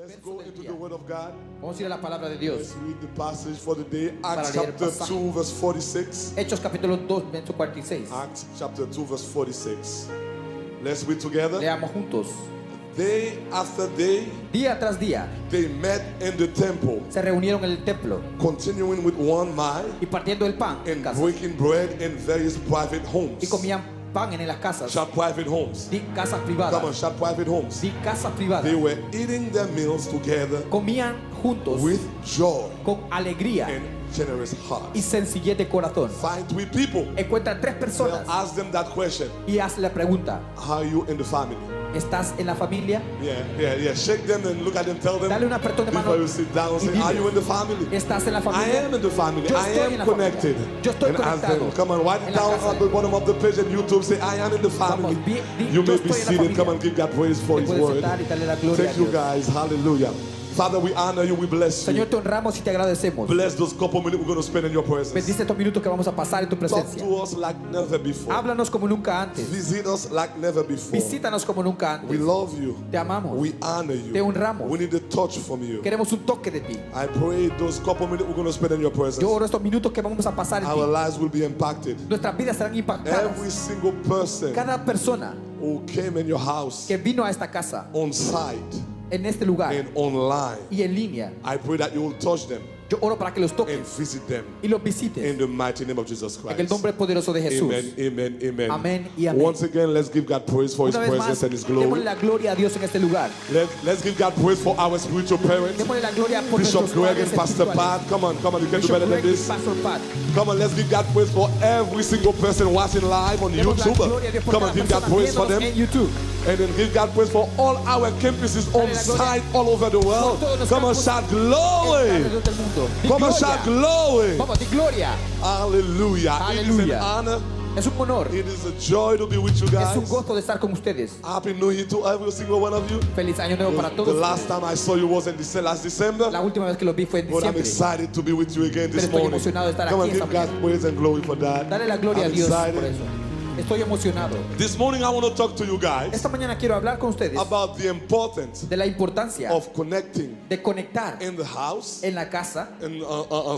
Let's go into the Word of God. Vamos a ir a la palabra de Dios. Let's read the passage for the day. Para Acts leer el chapter pasaje. 2 verse 46. Hechos capítulo 2, verso 46. Acts chapter 2 verse 46. Let's read together. Leamos juntos. Day after day, Día tras día they met in the temple, se reunieron en el templo continuing with one mind y partiendo el pan en and casa. breaking bread in various private Y homes. comían pan en las casas. Shout private homes. Di casas Come privadas. on, shout private homes. Di casas They privadas. were eating their meals together Comían juntos with joy con alegría and generous y hearts. sencillez de corazón. Find three people. Encuentra tres personas Now ask them that question. y haz la pregunta: How are you in the family? ¿estás en la familia? Yeah. Shake them and look at them. Tell them Dale un apretón de mano before you sit down. y Say, dile, are you in the family? ¿estás en la I familia? am in the family. Yo I estoy en am la connected. familia. Yo estoy And ask conectado them, come on, write en it la down casa. at the bottom of the page on YouTube. Say, I am in the family. Vamos, di, You yo may be estoy en la seated. familia. Come on, give God praise for Te His puedes word. sentar y darle la gloria a Thank you, Dios. guys. Hallelujah. Father, we honor you. We bless you. Señor, te honramos y te agradecemos. Bless those couple minutes we're going to spend in your presence. Bendice estos minutos que vamos a pasar en tu Talk presencia. to us like never before. Háblanos como nunca antes. Visit us like never before. Visítanos como nunca We antes. love you. Te amamos. We honor you. Te honramos. We need a touch from you. Queremos un toque de ti. I pray those couple minutes we're going to spend in your presence, Yo oro estos minutos que vamos a pasar en our ti. lives will be impacted. Nuestras vidas serán impactadas. Every single person Cada persona who came in your house que vino a esta casa, on site en este lugar and online, y en línea, I pray that you will touch them yo oro para que los and toques visit them y los visites in the mighty name of Jesus en el Christ. nombre poderoso de Jesús. Amen, amen, amen. Amén y amén. Once again, let's give God praise for His Una vez más, presence and His démosle glory. la gloria a Dios en este lugar. Let's give God praise for our spiritual parents, Démosle la gloria por Bishop nuestros Greg padres and Pastor espirituales. Pat. Come on, you can do Bishop better than Greg y this. Pastor Pat. Come on, let's give God praise for every single person watching live on Demos la YouTube. gloria a Dios por Come on, cada give God persona praise for viéndonos them. en YouTube. And then give God praise for all our campuses on Dale la gloria site all over the world. por todos los Come on, campus shout alrededor glory. del mundo. Di Come on, gloria. shout glory. Vamos, di gloria. Hallelujah. It is an Hallelujah. honor. Es un honor. It is a joy to be with you Es guys. un gozo de estar con ustedes. Happy New Year to every single one of you. Feliz año nuevo para The todos. last time I saw you was in last December. La última vez que los vi fue en But I'm diciembre. excited to be with you again this Pero estoy morning. emocionado de estar Come on, aquí esta give God mañana. praise and glory for that. Dale la gloria I'm a Dios por excited. eso. Estoy emocionado. This morning I want to talk to you guys Esta mañana quiero hablar con ustedes about the importance de la importancia of connecting de conectar in the house en la casa, and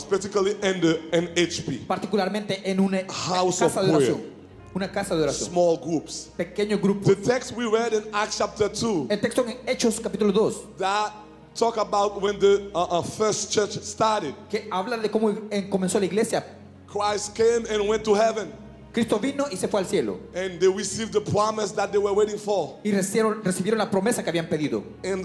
particularly in the NHP, particularmente en una House casa of de prayer. oración. Una casa de oración. small groups. Pequeños grupos. The text we read in Acts chapter 2 El texto en Hechos capítulo 2 that talk about when the first church started. que habla de cómo comenzó la iglesia. Christ came and went to heaven, Cristo vino y se fue al cielo and they received the promise that they were waiting for. y recibieron la promesa que habían pedido. And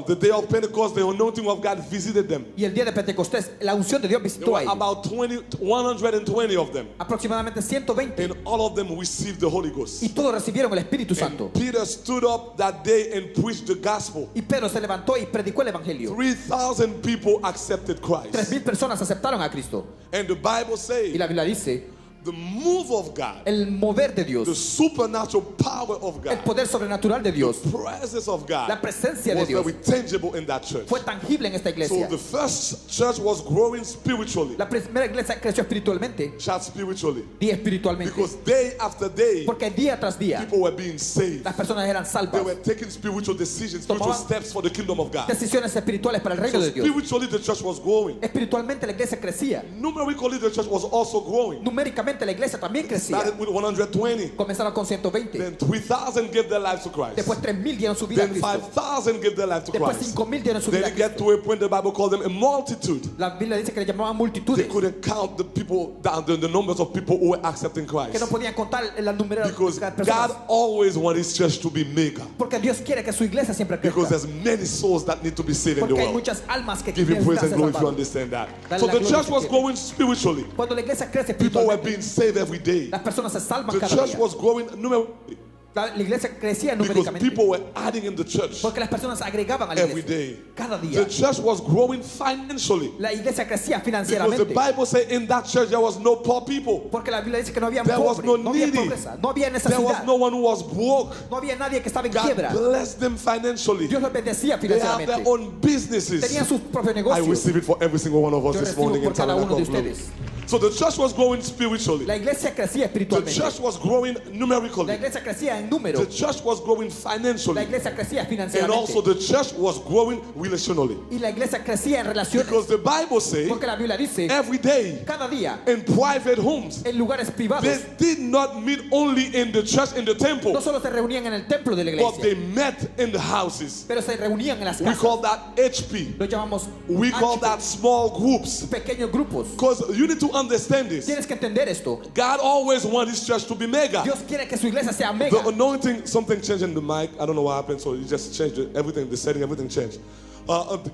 the day of Pentecost, the anointing of God visited them. Y el día de Pentecostés, la unción de Dios There visitó were a ellos. about 120 of them, Aproximadamente 120. and all of them received the Holy Ghost. Y todos recibieron el Espíritu Santo. And Peter stood up that day and preached the gospel. Y Pedro se levantó y predicó el Evangelio. 3,000 people accepted Christ. 3,000 personas aceptaron a Cristo. And the Bible Y says la Biblia dice, the move of God, el mover de the Dios, supernatural power of el God, poder sobrenatural de Dios, the presence of God la presencia de was Dios very tangible in that church. fue tangible en esta So iglesia. the first church was growing spiritually. La primera iglesia creció espiritualmente Shout spiritually. y espiritualmente. Because day after day, Porque día tras día people were being saved. las personas eran They salvas. were taking spiritual decisions, spiritual Tomaban steps for the kingdom of God. Decisiones espirituales para el So reino de Dios. spiritually the church was growing. Espiritualmente la iglesia crecía. Numerically the church was also growing. Numéricamente la iglesia también crecía. Started with 120. Comenzaron con 120. Then 3,000 gave their lives to Christ. Después 3,000 dieron su vida a Then Cristo. 5,000 gave their life to Después Christ. 5,000 dieron su Then vida a it get Cristo. to a point the Bible called them a multitude. La Biblia dice que le llamaban They multitudes, couldn't count the people, the numbers of people who were accepting que no Christ. podían contar el número de Because personas. God always wants His church to be mega. Porque Dios quiere que su iglesia siempre Because crezca. there's many souls that need to be saved in the Porque hay world. muchas almas que Give Him praise necesitan and ser glory if you salvadas. understand that. Dale So la the gloria church si was quieres. growing spiritually. Cuando la iglesia crece People were espiritualmente, being saved every day. las personas se salvan The cada church día. was growing numerically La iglesia crecía because numéricamente. people were adding in the church Porque las personas agregaban a la every iglesia day. cada The día. church was growing financially La iglesia crecía because the financieramente. Bible says in that church there was no poor people. Porque la Biblia dice que no había There was pobres, no no había needy. pobreza, no había There was necesidad, no one who was broke. no había nadie que estaba en God quiebra. blessed them financially. Dios los bendecía They have their financieramente. own businesses. Tenían sus propios I negocios. receive it for every single one of us Yo this recibo morning in por cada uno de Tabernacle of Glory. ustedes. So the church was growing spiritually. La iglesia crecía The espiritualmente. church was growing La numerically. iglesia crecía en número. The church was growing La financially. iglesia crecía And also financieramente. the church was growing relationally. Y la iglesia crecía en relaciones. Because the Bible says Porque la Biblia dice, every day cada día, in private homes, en lugares privados, they did not meet only in the church, in the temple, no solo se reunían en el templo de la but they iglesia, met in the houses. pero se reunían en las We casas. call that HP. Lo llamamos We call HP, that small groups. pequeños grupos. Because you need to understand this. Tienes que entender esto. God always wants his church to be mega. Dios quiere que su iglesia sea mega. The anointing, something changed in the mic. I don't know what happened, so you just changed it. Everything, the setting, everything changed.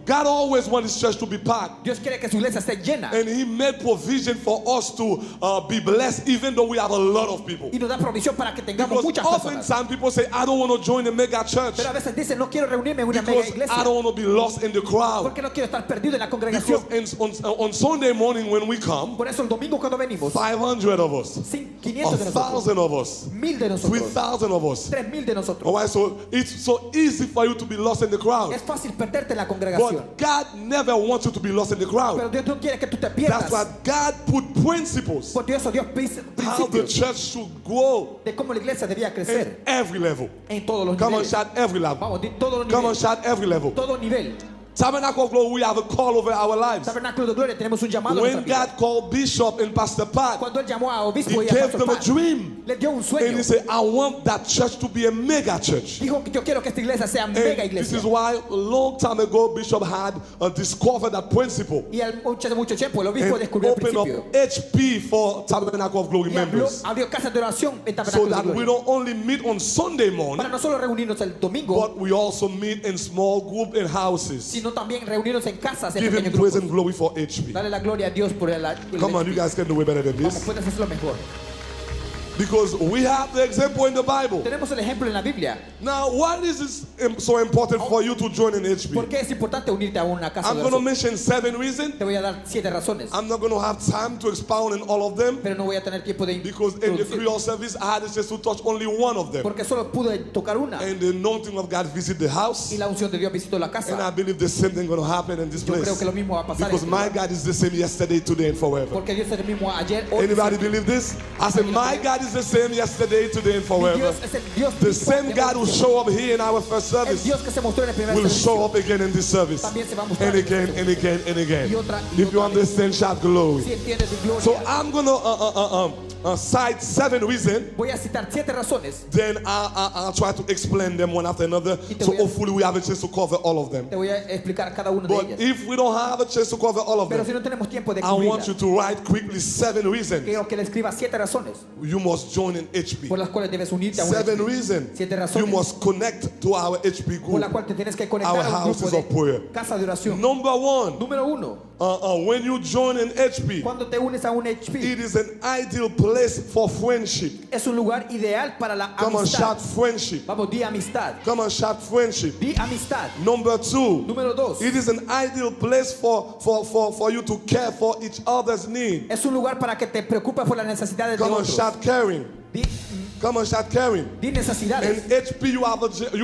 God always wants his church to be packed. Dios quiere que su iglesia esté llena. And he made provision for us to be blessed even though we have a lot of people. Y nos da provisión para que tengamos Because muchas personas. oftentimes people say, I don't want to join a mega church Pero a veces dicen, no quiero reunirme en una mega because iglesia. I don't want to be lost in the crowd. Porque no quiero estar perdido en la congregación. Because on Sunday morning when we come, Por eso el domingo cuando venimos, 500 of us, 500 de nosotros, 1,000 of us, 1000 de nosotros, 3,000 of us. 3000 de nosotros. Alright, so it's so easy for you to be lost in the crowd. Es fácil perderte en la congregación. But God never wants you to be lost in the crowd. Pero Dios no quiere que tú te That's pierdas. why God put principles Por Dios dio how the principios church should grow de cómo la iglesia debía in crecer every level. en todos los Come on, niveles. shout every level. Vamos, di todos los Come on, niveles. shout every level. Todo nivel. Tabernacle of Glory, we have a call over our lives. Tabernáculo de Gloria, tenemos un llamado en When nuestra vida. God called Bishop and Pastor Pat, Cuando él llamó a obispo he y a gave pastor them a Pat, dream. le dio un And sueño. he said, I want that church to be a mega church. Dijo que yo quiero que esta iglesia sea mega And this iglesia. is why a long time ago Bishop had discovered that principle Y mucho tiempo el and obispo descubrió el opened principio. up HP for Tabernacle of Glory Y members. abrió casas de oración en So Tabernáculo de that we Gloria. don't only meet on Sunday morning, Para no solo reunirnos el domingo, but we also meet in small group in houses. sino también reunirnos en casas, en Give him pequeños praise grupos. and glory for HP. Dale la gloria a Dios por el Come on, you guys can do way better than Vamos, this. puedes hacerlo mejor. Because we have the example in the Bible. Tenemos el ejemplo en la Biblia. Now, why is this so important for you to join in ¿Por HP? qué es importante unirte a una casa I'm de going to oración? mention 7 reasons. Te voy a dar 7 razones, I'm not going to have time to expound on all of them pero no voy a tener tiempo de because in the introducir, Creole service I had a chance to touch only one of them. porque solo pude tocar una And the anointing of God visit the house. y la unción de Dios visitó la And I casa. believe the same thing going to happen in this Yo creo place. que lo mismo va a pasar en Because este my lugar. God is the same yesterday, today, and forever. Porque Dios es el mismo ayer, hoy y Anybody siempre. believe this? I said, my God is the same yesterday, today, and Mi forever. Dios es el Dios The mismo same de God who hoy. show up here in our first El service Dios que se mostró en el primer will servicio show up again in this service. también se va a mostrar And en again, este and again, and again. Y otra, y If you otra vez. understand, shout glory. Si entiendes de gloria, So I'm going to cite 7 reasons. voy a citar 7 razones. Then I'll try to explain them one after another. Y te So voy a- hopefully we have a chance to cover all of them. Te voy a explicar cada una de But ellas. if we don't have a chance to cover all of Pero si them, no tenemos tiempo de I want you cubrirlas, to write quickly 7 reasons quiero que le escribas 7 razones you must join in HP. por las cuales debes unirte a un 7 HP. reasons 7 you razones must connect to our HP por las group. cuales te tienes que conectar Our a un houses grupo of prayer. de casa de oración. Number 1, Número 1, when you join in HP, cuando te unes a un HP, it is an ideal place for friendship. es un lugar ideal para la Come on, amistad. shout friendship. Vamos, di amistad. Come on, shout friendship. Di amistad. Number 2, Número 2, it is an ideal place for you to care for each other's need. es un lugar para que te preocupes por las necesidades de Come on, otros. shout caring. Di, Come on, shout caring. di In necesidades. HP, you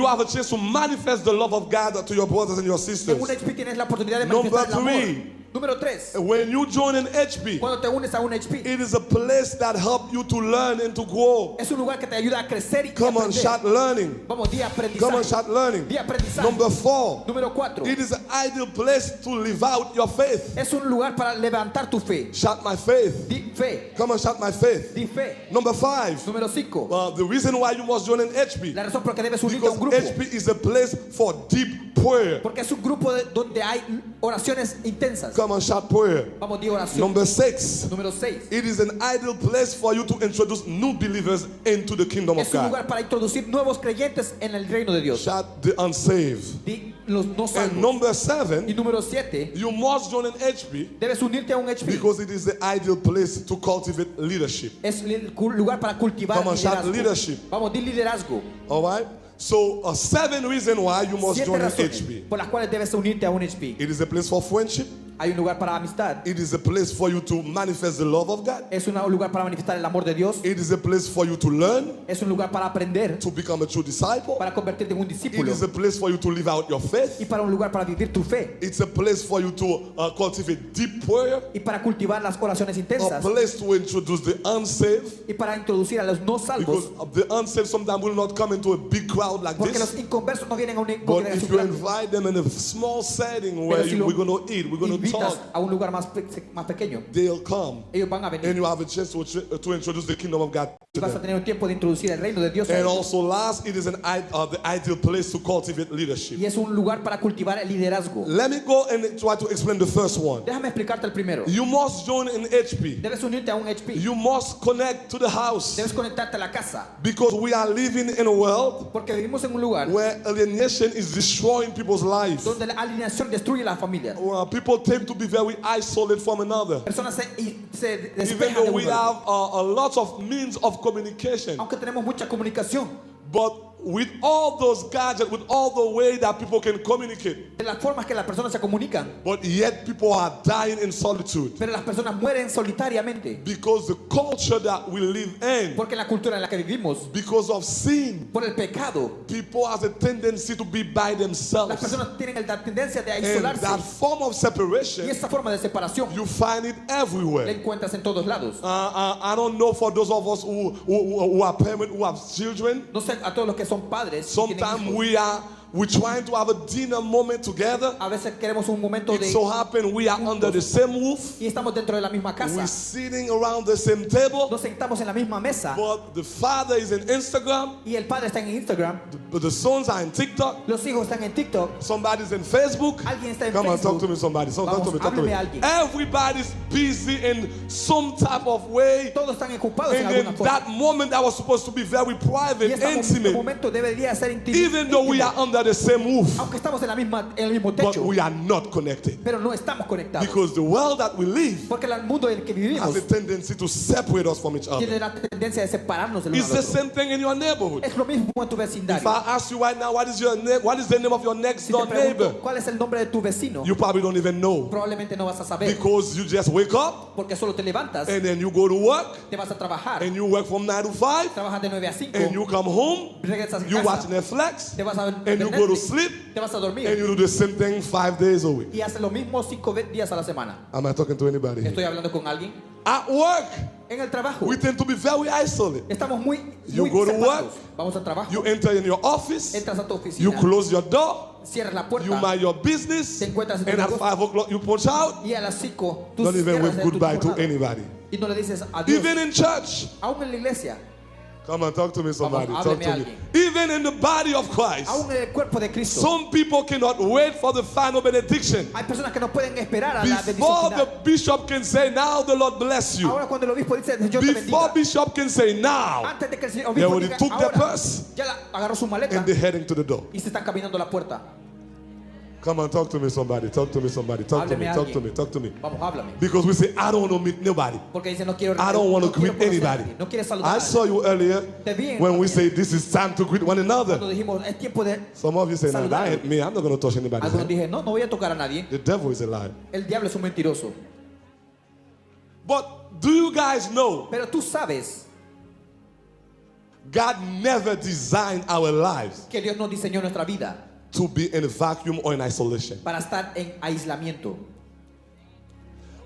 have a chance to manifest the love of God to your brothers and your sisters. En un HP tienes la oportunidad de Number manifestar el amor. 3. Número 3, When you join in HP, cuando te unes a un HP, it is a place that helps you to learn and to grow. es un lugar que te ayuda a crecer y Come on, aprender. shout learning. Vamos, di Come on, aprendizaje. shout learning. Di aprendizaje. Number 4, Número 4, it is an ideal place to live out your faith. es un lugar para levantar tu fe. Shout my faith. Di fe. Come on, shout my faith. Di fe. Number 5, Número 5, the reason why you must join in HP, la razón por la que debes unirte a because un grupo. HP is a place for deep prayer. Porque es un grupo donde hay oraciones intensas. Come on, shout prayer. Vamos, di oración. Number 6, Número 6, it is an ideal place for you to introduce new believers into the kingdom of es un God. lugar para introducir nuevos creyentes en el reino de Dios. Shout the unsaved. Di los no And salvos. number Y 7, número 7, you must join in HP debes unirte a un HP. because it is the ideal place to cultivate leadership. Es el lugar para cultivar Come on, shout liderazgo. leadership. Vamos, di liderazgo. All right? So, 7 reasons why you must 7 join in razones HP. por las cuales debes unirte a un HP. It is a place for friendship. Hay un lugar para amistad. It is a place for you to manifest the love of God. Es un lugar para manifestar el amor de Dios. It is a place for you to learn, Es un lugar para aprender, to become a true disciple. para convertirte en un It discípulo. is a place for you to live out your faith. Y para un lugar para vivir tu fe. It's a place for you to cultivate deep prayer. Y para cultivar las oraciones A intensas. place to introduce the unsaved. Y para introducir a los no Because salvos. the unsaved sometimes will not come into a big crowd like Porque los this. inconversos no vienen a una But congregación if you grande. invite them in a small setting where Pero si lo we're going to eat, we're going to invitas talk, a un lugar más pequeño, they'll come. ellos van a And venir. you have a chance to introduce the kingdom of God Y to vas a them. tener un tiempo de introducir el reino de Dios a And ellos. also last, it is the ideal place to cultivate leadership. Y es un lugar para cultivar el liderazgo. Let me go and try to explain the first one. Déjame explicarte el primero. You must join in HP. Debes unirte a un HP. You must connect to the house. Debes conectarte a la casa. Because we are living in a world Porque vivimos en un lugar where alienation is destroying people's lives. donde la alineación destruye la familia. Where people tend to be very isolated from another. Personas se Even despejan though de we uno. have a lot of means of communication. Aunque tenemos mucha comunicación. But with all those gadgets, with all the way that people can communicate, De las formas que las personas se comunican. but yet people are dying in solitude. Pero las personas mueren solitariamente. Because the culture that we live in, Porque la cultura en la que vivimos, because of sin, por el pecado, people have a tendency to be by las themselves. personas tienen la tendencia de And aislarse. that form of Y separation, esa forma de separación you find it la everywhere. encuentras en todos lados. I don't know for those of us who are parents, who have children, No sé, a todos los que son padres, y tienen sometimes hijos, we're trying to have a dinner moment together. a veces queremos un momento It de so happens we are under the same roof. y estamos dentro de la misma We're casa. sitting around the same table. Nos sentamos en la misma mesa But the father is in Instagram. y el padre está en Instagram, But the sons are in TikTok. los hijos están en TikTok, Somebody's in Facebook. alguien está en Come on, talk Facebook. to me, somebody. Talk to me, talk to me. hábleme a alguien. Everybody's busy in some type of way. Todos están ocupados en And alguna then forma. that moment that was supposed to be very Y private, este intimate, momento debería ser íntimo, even though we are under the same roof, aunque estamos en el mismo but techo, we are not connected. pero no estamos conectados. Because the world that we live Porque el mundo en el que vivimos has a tendency to separate us from each other. tiene la tendencia de separarnos del uno It's al the otro. same thing in your neighborhood. Es lo mismo en tu If vecindario. I ask you right now, what is the name of your next Si te door neighbor? pregunto cuál es el nombre de tu vecino, You probably don't even know. probablemente no vas a saber, Because you just wake up porque solo te levantas, and then you go to work te vas a trabajar, and you work from 9 to 5 trabajas de 9 a 5, and you come home, regresas a you watch casa, Netflix te vas a ver and you go to Netflix, sleep te vas a and dormir you do the same thing 5 days a week. y haces lo mismo 5 días a la semana. Am I talking to anybody? Estoy hablando con alguien. At work, En el trabajo we tend to be very isolated. estamos muy You go to separados. work, Vamos al trabajo, You enter in your office, entras a tu you oficina, close your door, cierras la you puerta mind your business, Te encuentras en tu and at negocio. 5 o'clock you punch out. y a las 5 tú Don't even cierras wave de tu goodbye to jornada anybody. y no le dices adiós. Even in church. Aún en la iglesia, Come on, talk to me, somebody. Vamos, Talk hábleme to a me. alguien. Even in the body of Christ, aún en el cuerpo de Cristo, some people cannot wait for the final benediction. hay personas que no pueden esperar a la bendición Before the final. bishop can say, now the Lord bless you. Ahora cuando el obispo dice Dios te Before bendiga, bishop can say, now, antes de que el they obispo already diga took their ahora, purse ya agarró su maleta and they're heading to the door. y se están caminando a la puerta. Come on, talk to me, somebody. Talk to me, somebody. Talk to me, Hábleme a talk to alguien. me, talk to me. Vamos, háblame. Because we say, I don't want to meet nobody. Porque dice no quiero I don't want to no quiero greet conocer a anybody. nadie, no quiere saludar I a saw you earlier Te vi en when we mañana. say this is time to greet one Cuando another. dijimos es tiempo de Some of you say, no, that Saludar. ain't me. I'm not going to touch anybody's algunos hand. dije no voy a tocar a nadie. The devil is a liar. El diablo es un mentiroso. But do you guys know Pero tú sabes God never designed our lives que Dios no diseñó nuestra vida to be in a vacuum or in isolation. para estar en aislamiento.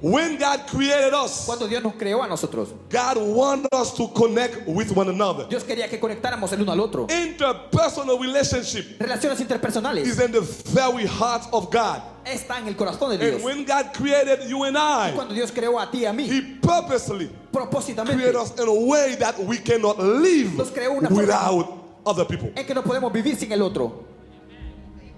When God created us, Cuando Dios nos creó a nosotros, God wanted us to connect with one another. Dios quería que conectáramos el uno al otro. Interpersonal relationship Relaciones interpersonales is in the very heart of God. está en el corazón de Dios. And when God created you and I, Cuando Dios creó a ti y a mí, He purposely propósitamente, created us in a way that we cannot live Nos creó una forma without other people. en que no podemos vivir sin el otro.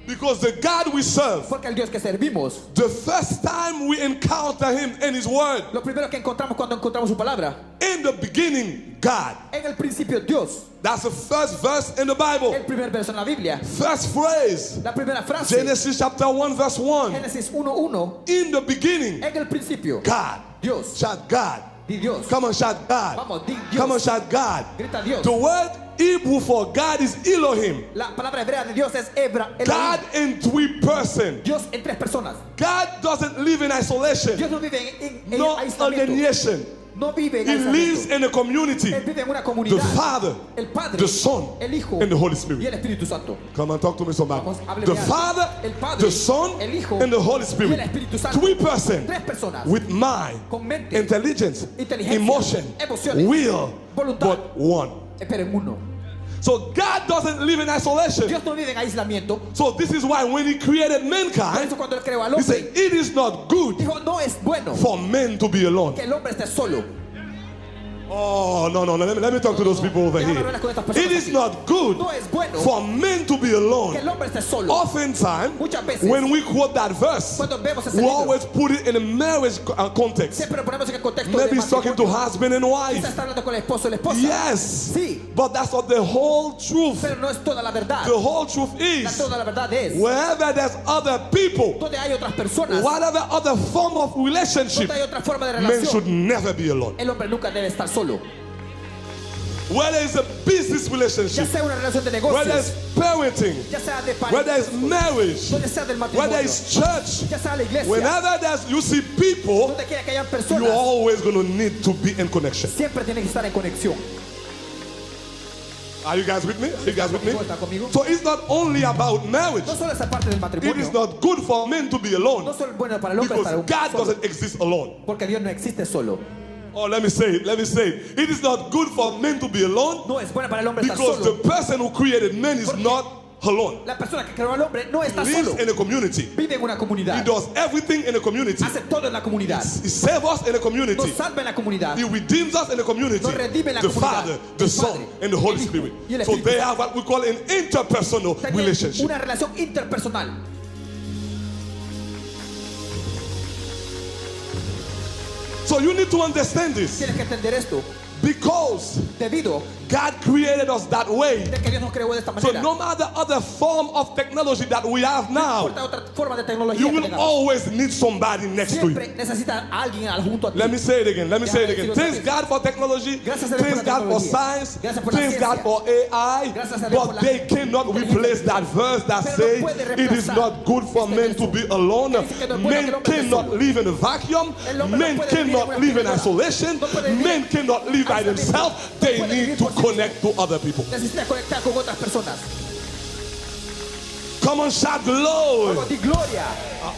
Because the God we serve, Porque el Dios que servimos, the first time we encounter Him in His Word, lo primero que encontramos cuando encontramos su palabra, in the beginning, God. en el principio Dios, That's the first verse in the Bible. el primer verso en la Biblia, First phrase, la primera frase, Genesis chapter 1, verse 1. Génesis 1:1, In the beginning, en el principio, God. Dios, Shout God. di Dios. Come on, shout God. Vamos, di Dios. Come on, shout God. Grita Dios. The word Hebrew for God is Elohim. La palabra hebrea de Dios es Hebra. God in 3 persons. Dios en 3 personas. God doesn't live in isolation. Dios no vive en No aislamiento. alienation. No vive en He lives aislamiento. in a community. Él vive en una The comunidad. Father, El Padre, the Son, el Hijo and the Holy y Spirit. el Espíritu Santo. Come and talk to me somebody. Vamos, hábleme The algo. Father, El Padre, the Son, el Hijo and the Holy y Spirit. el Espíritu Santo. 3 persons 3 personas with mind, con mente, intelligence, inteligencia, emotion, emociones, will, voluntad. but one. Pero en uno. So God doesn't live in isolation. Dios no vive en aislamiento. So this is why when He created Por mankind, eso cuando Él creó al He hombre, said, it is not good dijo, no es bueno for men to be alone. que el hombre esté solo. Oh, no. Let me talk to those people over here. It is not good No es bueno for men to be que alone. el hombre esté solo. Oftentimes, Muchas veces, when we quote that verse, cuando vemos ese we libro, always put it in a marriage context. siempre ponemos en el contexto Maybe de he's talking to matrimonio. husband and Quizás wife. está hablando con el esposo y la esposa. Yes, Sí, but that's not the whole truth. pero no es toda la verdad. The whole truth is, Toda la verdad es, wherever there's other people, donde hay otras personas, whatever other form of relationship, donde hay otra forma de men should relación, never be alone. el hombre nunca debe estar solo. Whether it's a business Ya relationship, sea una relación de whether it's negocios, parenting, ya sea de whether pareja, it's marriage, donde sea del whether matrimonio, it's church, ya sea la iglesia, whenever you see people, donde quiera que hayan you're personas, always going to need to be in connection. siempre tienen que estar en conexión. Are you guys with me? Are you guys with me? ¿Está conmigo? So it's not only about marriage. No solo esa parte del It matrimonio, is not good for men to be no alone solo es bueno para el hombre because estar God solo, doesn't exist alone. porque Dios no existe solo. Oh, let me say it. It is not good for men to be alone No es bueno para el hombre estar because solo. the person who created men is Porque not alone. La persona que creó al hombre no He está lives solo. in a community. Vive en una He comunidad. does everything in a community. Hace todo en la comunidad. He saves us in a community. Nos salva en la comunidad. He redeems us in a community. Nos redime en la The comunidad. Father, the El Son, Padre, and the Holy el Hijo Spirit. y el So Espíritu they Santo. have what we call an interpersonal Tienen relationship. una relación interpersonal. So you need to understand this Tienes que entender esto. because Debido God created us that way. de que Dios nos creó de esta So manera. no matter other form of technology that we have No now, importa otra forma de tecnología you que will tengamos. always need somebody next to you. Siempre necesitas a alguien junto a ti. Let me say it again. Thanks Gracias God for technology. Gracias a Dios Thanks por la God for tecnología. science. Gracias por la Thanks God ciencia. for AI. Gracias a Dios por But la they cannot replace that verse that Pero no says puede it is reemplazar not good for este men to verso. be alone. Que dice que no es bueno que Men el hombre esté cannot solo. live in a vacuum. El hombre no Men puede vivir en cannot una live in privada. isolation. No puede vivir Men cannot live by aislamiento. themselves. No They puede need vivir to por sí connect to other people. Necesitas conectar con otras personas. Come on, shout glory. Vamos, di gloria.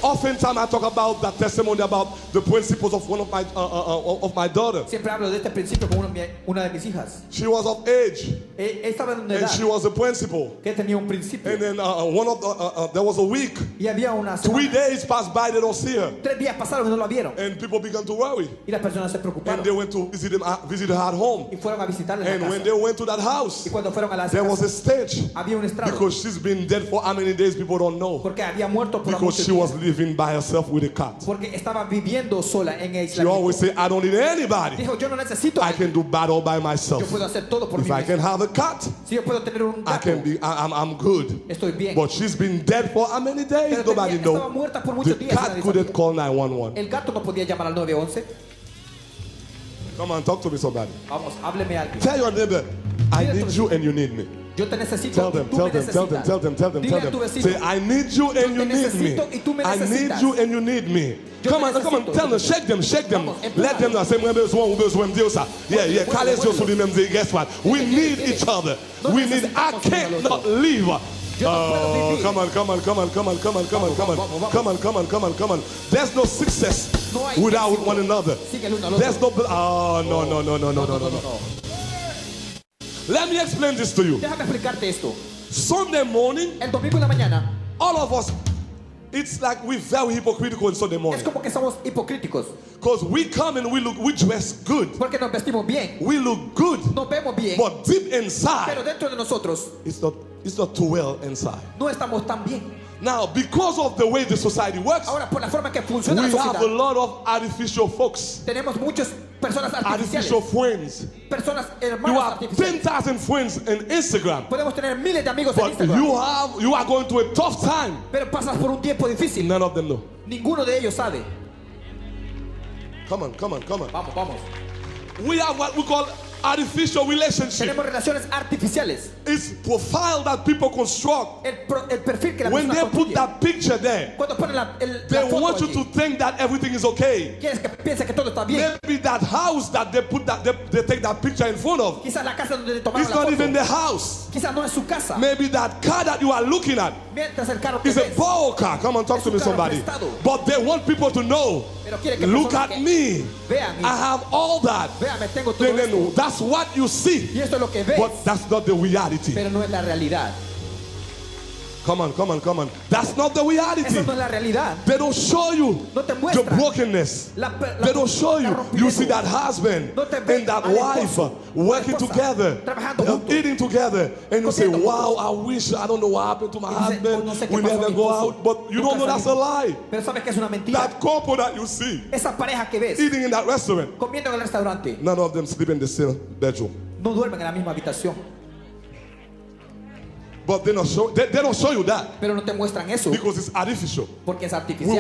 Oftentimes I talk about that testimony about the principles of one of my daughter. Siempre hablo de este principio con una de mis hijas. She was of age Estaba en una and edad she was a principal. que tenía un principio. And then there was a week. Y había una 3 semana. days passed by, they don't see her. 3 días pasaron y no la vieron. And people began to worry. Y las personas se And preocuparon. they went to visit her at home. Y fueron a visitarla en And la when casa. they went to that house, Y cuando fueron a la there was a casa, stench. había un estrado. Because she's been dead for how many days, people don't know. Porque había muerto por Because muchos she was días. living by herself with a cat. Porque estaba viviendo sola en el She always aislamiento. said, I don't need anybody. Dijo, yo no necesito a I can alguien. do battle by myself. Yo puedo hacer todo por If mí I can mismo. have a cat, Si yo puedo tener un I gato, can be. I'm good. estoy bien. But she's been dead for how many days? Pero Nobody estaba knows. muerta por The muchos días. y cat nadie couldn't sabía. call 911. El gato no podía llamar al 911. Come on, talk to me, somebody. Vamos, hábleme a alguien. Tell your neighbor, I Dile a tu need you and you need me. Yo te necesito. Tell y them, tú tell me them, tell them, necesitas. tell them, tell them, Dile tell a tu them. vecino. Say, I need you and Yo you te need me. necesito y tú me I need necesitas. you and you need me. Yo Come te on, come on, necesito. tell them, shake them, shake them. Vamos, Let them know. Say, "Mwen bezwen, ou bezwen mdi ou sa." Yeah, yeah. Bueno, Kale bueno. sou di men mdi. Guess what? We need each other. No We need. I necesitamos uno al can't otro. not live. Yo no puedo vivir. Come on, come on, come on, come on, come on, come on, come on, Vamos, come on, come on, come on, come on. There's no success No hay without éxito one another. sin el uno al otro. There's no. Oh no, no, no, no, no, no, no, no. Let me explain this to you. Déjame explicarte esto. Sunday morning, El domingo en la mañana all of us, it's like we're very hypocritical on Sunday es morning. como que somos hipocríticos. Because we come and we dress good. Porque nos vestimos bien. We look good. Nos vemos bien. But deep Pero inside, dentro de nosotros it's not too well inside. no estamos tan bien. Now, because of the way the society works, Ahora, por la forma que we funciona la have a sociedad, lot of artificial folks, tenemos muchas personas artificial artificiales. friends. Personas You hermanas have artificiales. 10,000 friends in Instagram, Podemos tener miles de amigos en but Instagram. you are going through a tough time. Pero pasas por un tiempo difícil. None of them know. Ninguno de ellos sabe. Come on, come on, come on. Vamos, vamos. We have what we call artificial relationship. Tenemos relaciones artificiales. It's profile that people construct. El perfil que la When persona they put construye. that picture there, Cuando ponen they la foto want you allí, to think that everything is okay. quieres que piense que todo está bien. Maybe that house that they put that they take that picture in front of, Quizás la casa donde le tomaron it's la not foto. even the house. Quizás no es su casa. Maybe that car that you are looking at Mientras el carro que is a ves. borrowed car. Come on, talk Es to un me, carro somebody. prestado. But they want people to know. Pero quiere que Look personas at que me. vean. I have all that. Véame, tengo todo Then esto. that's what you see. Y esto es lo que ves. But that's not the reality. Pero no es la realidad. Come on, come on, come on. That's not the reality. Eso no es la realidad. They don't show you No te the muestran brokenness. They don't show you. You see that husband No te ven and that al wife esposo, working la esposa, together, trabajando juntos, eating together, and you say, comiendo wow, juntos. I wish, I don't know what happened to my Y dice, husband. no sé qué We pasó a never mi go esposo. out. But you Nunca don't know that's a salimos. lie. Pero sabes que es una mentira. That couple that you see Esa pareja que ves eating in that restaurant, comiendo en el restaurante none of them sleep in the same bedroom. no duermen en la misma habitación. But they don't show you that Pero no te muestran eso because it's artificial. porque es We artificial.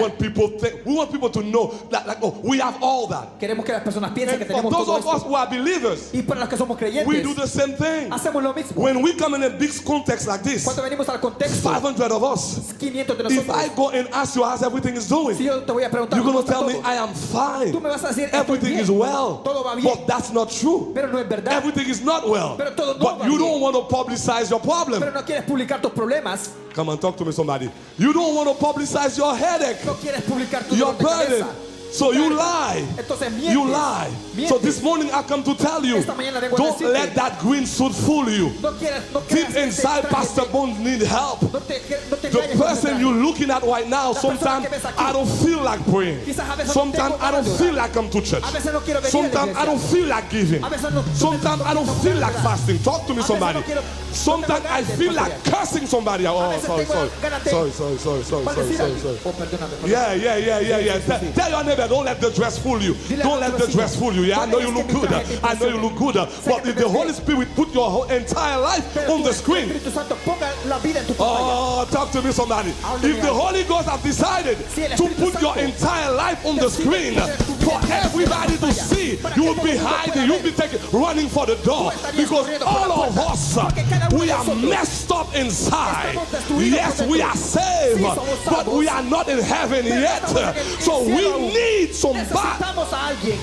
want people to know that, like, oh, we have all that. Queremos que las personas piensen And que for tenemos those todo of us esto. who are believers, Y para los que somos creyentes, we do the same thing. hacemos lo mismo. When we come in a big context like this, Cuando venimos al contexto, 500 of us, 500 de if I nosotros, go and ask you how's everything is doing, si yo te voy a preguntar you're cómo going to está tell me todo, I am fine. tú me vas a decir estoy Everything bien, is well. todo va bien, But that's not true. pero no es verdad. Everything is not well. Pero todo no But va you bien. don't want to publicize your problem. Pero no quieres publicar tus problemas, Come on, talk to me, somebody. You don't want to publicize your headache, no quieres publicar tu your dolor de burden. cabeza. So you lie. Entonces mientes. You lie. Mientes. So this morning I come to tell you, Esta mañana vengo a don't decirte, let that green suit fool you. No Deep creas que inside, este Pastor traje Bones need help. no te The engañes con person este you're traje. looking at right now, La persona sometimes que ves aquí. I don't feel like praying. Quizás a veces no Sometimes tengo I don't ganas de feel orar. like come to church. A veces no quiero venir a la Sometimes I iglesia. don't feel like giving. A veces no- Sometimes I don't feel like fasting. Talk to me, A veces no somebody. quiero- Sometimes no I tengo ganas de feel like pastorear. cursing somebody. Oh, veces sorry, tengo sorry. ganas de Sorry. maldecir a alguien. Oh, perdóname. Yeah. Tell your neighbor, don't let the dress fool you. Dile a Don't tu let the vecino, dress fool you. Yeah, I no know you dejes look que mi good. traje te I know you impresione. look good. Sé But que if te the ves Holy bien. Spirit put your whole entire life Pero on the el screen. Espíritu Santo ponga la vida en tu pantalla. Oh, talk to me, somebody. Háblame If the algo. Holy Ghost has decided Si el to Espíritu put your Santo entire life on the decide screen poner tu vida for en la everybody to pantalla, see, para you que will todo be el mundo hiding, pueda you'll ver. be running for the door. Tú estarías Because corriendo por la all of puerta. us, Porque cada uno we de are nosotros messed up inside. estamos destruidos Yes, por we dentro. are saved, Sí, somos but salvos. we are not in heaven Pero yet. estamos en el So we cielo aún. need somebody. Necesitamos a alguien.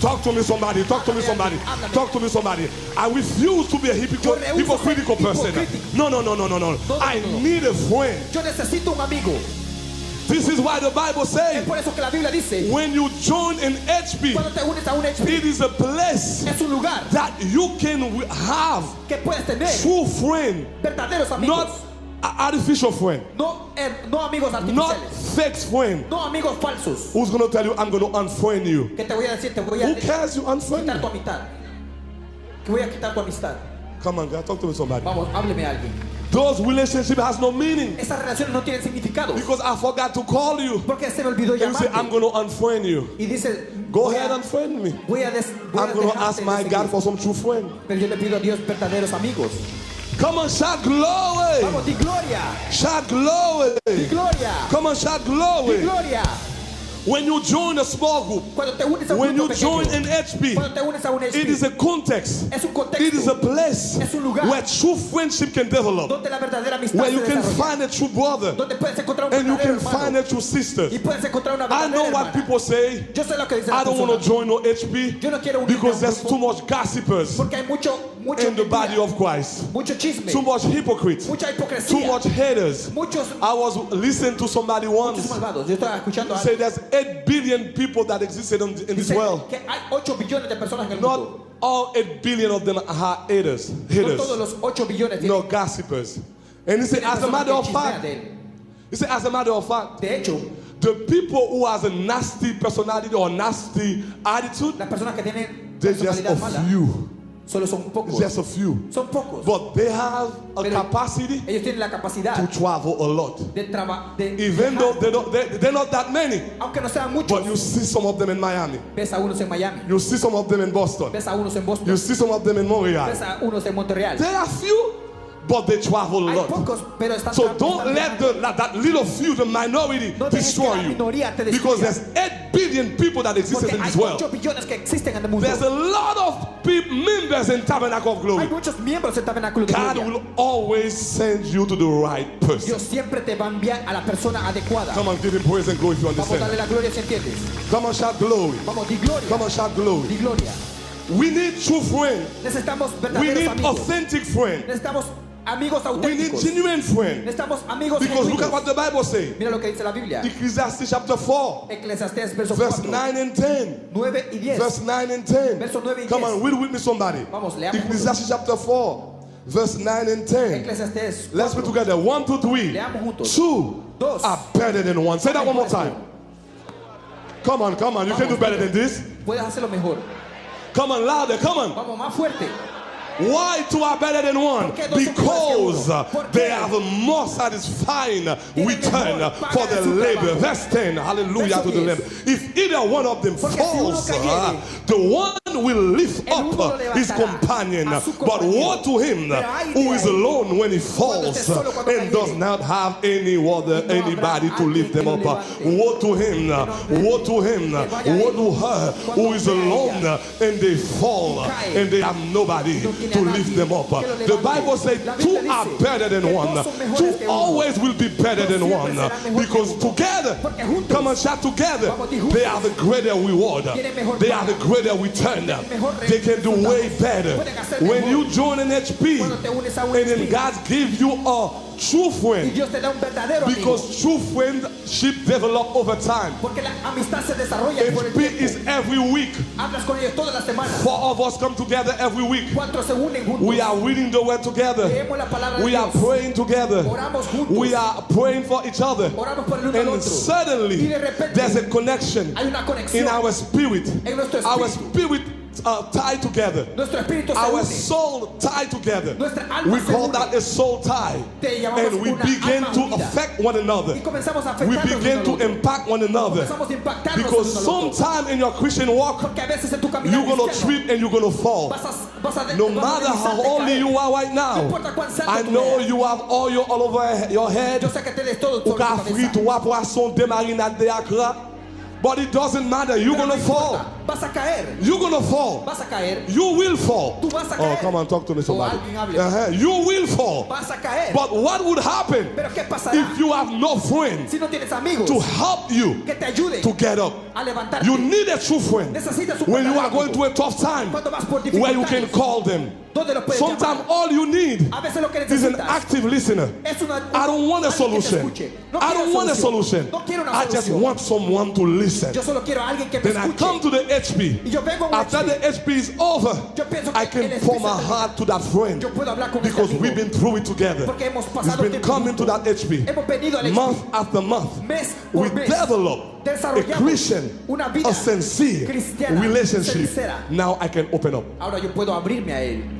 Talk to me, somebody. Talk to me, somebody. Talk to me, somebody. I refuse to be a hypocritical person. No. I need a friend. Yo necesito un amigo. This is why the Bible Es says por eso que la Biblia dice, when you join an HP, cuando te unes a un it HP, is a place es un lugar that you can have que puedes tener true friend, verdaderos amigos. not artificial friend, No amigos not artificiales. fake friend. No amigos falsos. Who's going to tell you I'm going to unfriend you? Que te voy a decir, te voy a Who cares you unfriend quitar tu me? amistad. Que voy a quitar tu amistad. Come on, God, talk to me, somebody. Vamos, hábleme a alguien. Those relationships has no meaning Esas relaciones no tienen significado. because I forgot to call you. Porque se me olvidó And you say I'm llamarte. going to unfriend you. Y dice, Go ahead and friend me. voy a I'm going to dejarte ask de my seguir. God for some true friend. Pero yo le pido a Dios verdaderos amigos. Come on, shout glory. Vamos, di gloria. Shout glory. Di gloria. Come on, shout Di glory. gloria. When you join a small group, Cuando te unes a un when grupo you join pequeño, an HP, cuando te unes a un it is a HP, context. es un It is a contexto place Es un lugar where true friendship can develop, donde la verdadera amistad where se you can desarrolla. find a true brother Donde puedes encontrar un and you verdadero can find hermano. a true sister. Y puedes encontrar una I verdadera know what hermana. people say. Yo sé lo que dicen I las don't want to personas. join no HP Yo no quiero unirme a because un there's grupo too much gossipers Porque hay mucho in the body mentira, of Christ, mucho chisme, too much hypocrites, mucha too hipocresía, much haters. muchos I was listening to somebody once malvados. Yo estaba escuchando a say there's 8 billion people that existed in this Dice world. que hay 8 billones de personas en el Not mundo. all 8 billion of them are haters. No todos los 8 billones No tienen gossipers. And he said, tienen as a personas matter que of chismean fact, de él. he said, as a matter of fact, De hecho, the people who has a nasty personality or nasty attitude, las personas que tienen they're just personalidad mala a few. solo son pocos. Just a few. Son pocos. But they have a Pero capacity ellos tienen la capacidad to travel a lot. de Even though viajar. they're not that many. Aunque no sean But muchos, you see some of them in Miami. ves a unos en Miami, You see some of them in Boston. ves a unos en Boston, You see some of them in Montreal. ves a unos en Montreal. They are few, but they travel a Hay lot. pocos, pero están So están don't let that little few, the minority, No dejes que destroy la you. minoría te Because destruya. there's 8 billion people that exist Porque in hay this world. 8 billones que existen en el mundo. There's a lot of members in Tabernacle of Hay Glory. muchos miembros del tabernáculo de God gloria. will always send you to the right person. Dios siempre te va a enviar a la persona adecuada. Come on, give him praise and glory if you Vamos a darle understand. la gloria si entiendes. Come on, shout glory. Vamos, di gloria. Come on, shout glory. Di gloria. We need true friends. Necesitamos We verdaderos need amigos. authentic friends. Necesitamos amigos We need auténticos. genuine friends. Necesitamos amigos Because look at genuinos. what the Bible says. Mira lo que dice la Biblia. Ecclesiastes chapter 4, Eclesiastés verso verse 4, 9 and 10. 9 y 10. Verse 9 and 10. Verso 9 y Come 10. on, read with me somebody. Vamos, leamos Ecclesiastes chapter 4, verse 9 and 10. Eclesiastés Let's be 4. together. 1, 2, 3. Leamos juntos. 2 Dos. are better than 1. Say that one more time. Come on, come on. You can do better than this. Puedes hacerlo mejor. Come on, louder. Come on. Vamos, más fuerte. Why 2 are better than 1? ¿Por qué dos son Because mejores que uno? ¿Por qué? they have a more satisfying return mejor for paga the su labor. trabajo. Verse 10. Hallelujah Verso to the 10. Lamb. If either one of them Porque si uno falls, cayere, the one will lift el uno up lo his levantará companion. a su But compañero. woe to him Pero ay who de is él, alone when he cuando esté falls solo cuando and does cayere. not have anybody to alguien lift que them lo up. levante. Woe to him, woe to him, woe to her who is alone and they fall and they have nobody to lift them up. The Bible says 2 are better than 1. 2 always will be better than 1 because together, come on, shout together, they are the greater reward. They are the greater return. They can do way better. When you join an HP and then God gives you a true Y friend, Dios te da un verdadero amigo. because true friendship develop over time. Porque la amistad se desarrolla por el HP tiempo. is every week. Hablas con ellos todas las semanas. 4 of us come together every week. 4 se unen juntos. We are reading the word together. Leemos la palabra de We are Dios. praying together. Oramos juntos. We are praying for each other. Oramos por el uno al And otro. suddenly, Y de repente, there's a connection hay una conexión in our spirit. en nuestro Our espíritu. spirit tied together. Nuestro espíritu se Our une. soul tied together. Nuestra alma We se call une. that a soul tie. Te llamamos And we una begin alma to unida. affect one another. Y comenzamos a We afectarnos begin uno to al otro. impact one another. Comenzamos a impactarnos Because uno al otro. sometime in your Christian walk, Porque a veces en tu caminar you're going to cristiano, trip and you're going to fall. vas a No vas a matter how deslizarte, holy caer. you are right No now, importa cuán santo I tú know eres. you have oil all over your head. Yo sé que tienes todo Ou sobre ka tu frit cabeza. ou a poisson demarinade de akra. But it doesn't matter. You're Pero no going to fall. importa. Vas a caer. You're going to fall. Vas a caer. You will fall. Tú vas a Oh, caer. come on, talk to me, somebody. alguien hable. You will fall. Vas a caer. But what would happen Pero ¿qué pasará if you have no friend si no tienes amigos to help you que te ayuden to get up? a levantarte? You need a true friend Necesitas un when you are verdadero going amigo. through a tough time Cuando vas por where you can dificultades, call them. ¿dónde los puedes Sometimes llamar? all you need A veces lo que is an necesitas active listener. es una, I don't want a alguien que te solution. escuche. No I quiero don't want a solution. No quiero una I just solución. want someone to listen. Yo solo quiero a alguien que me Then I come escuche. to the HP. Y yo vengo a un After the HP. HP is over, Yo pienso que I can el pour Espíritu my Santo- heart to that friend Yo puedo hablar con because este we've amigo. been through it together. Porque hemos We've pasado been tiempo coming to juntos. that HP. Hemos venido al Month HP. after month, Mes we por mes. develop a Desarrollamos Christian, una vida a sincere cristiana, relationship. sincera. Now I can open up. Ahora yo puedo abrirme a él.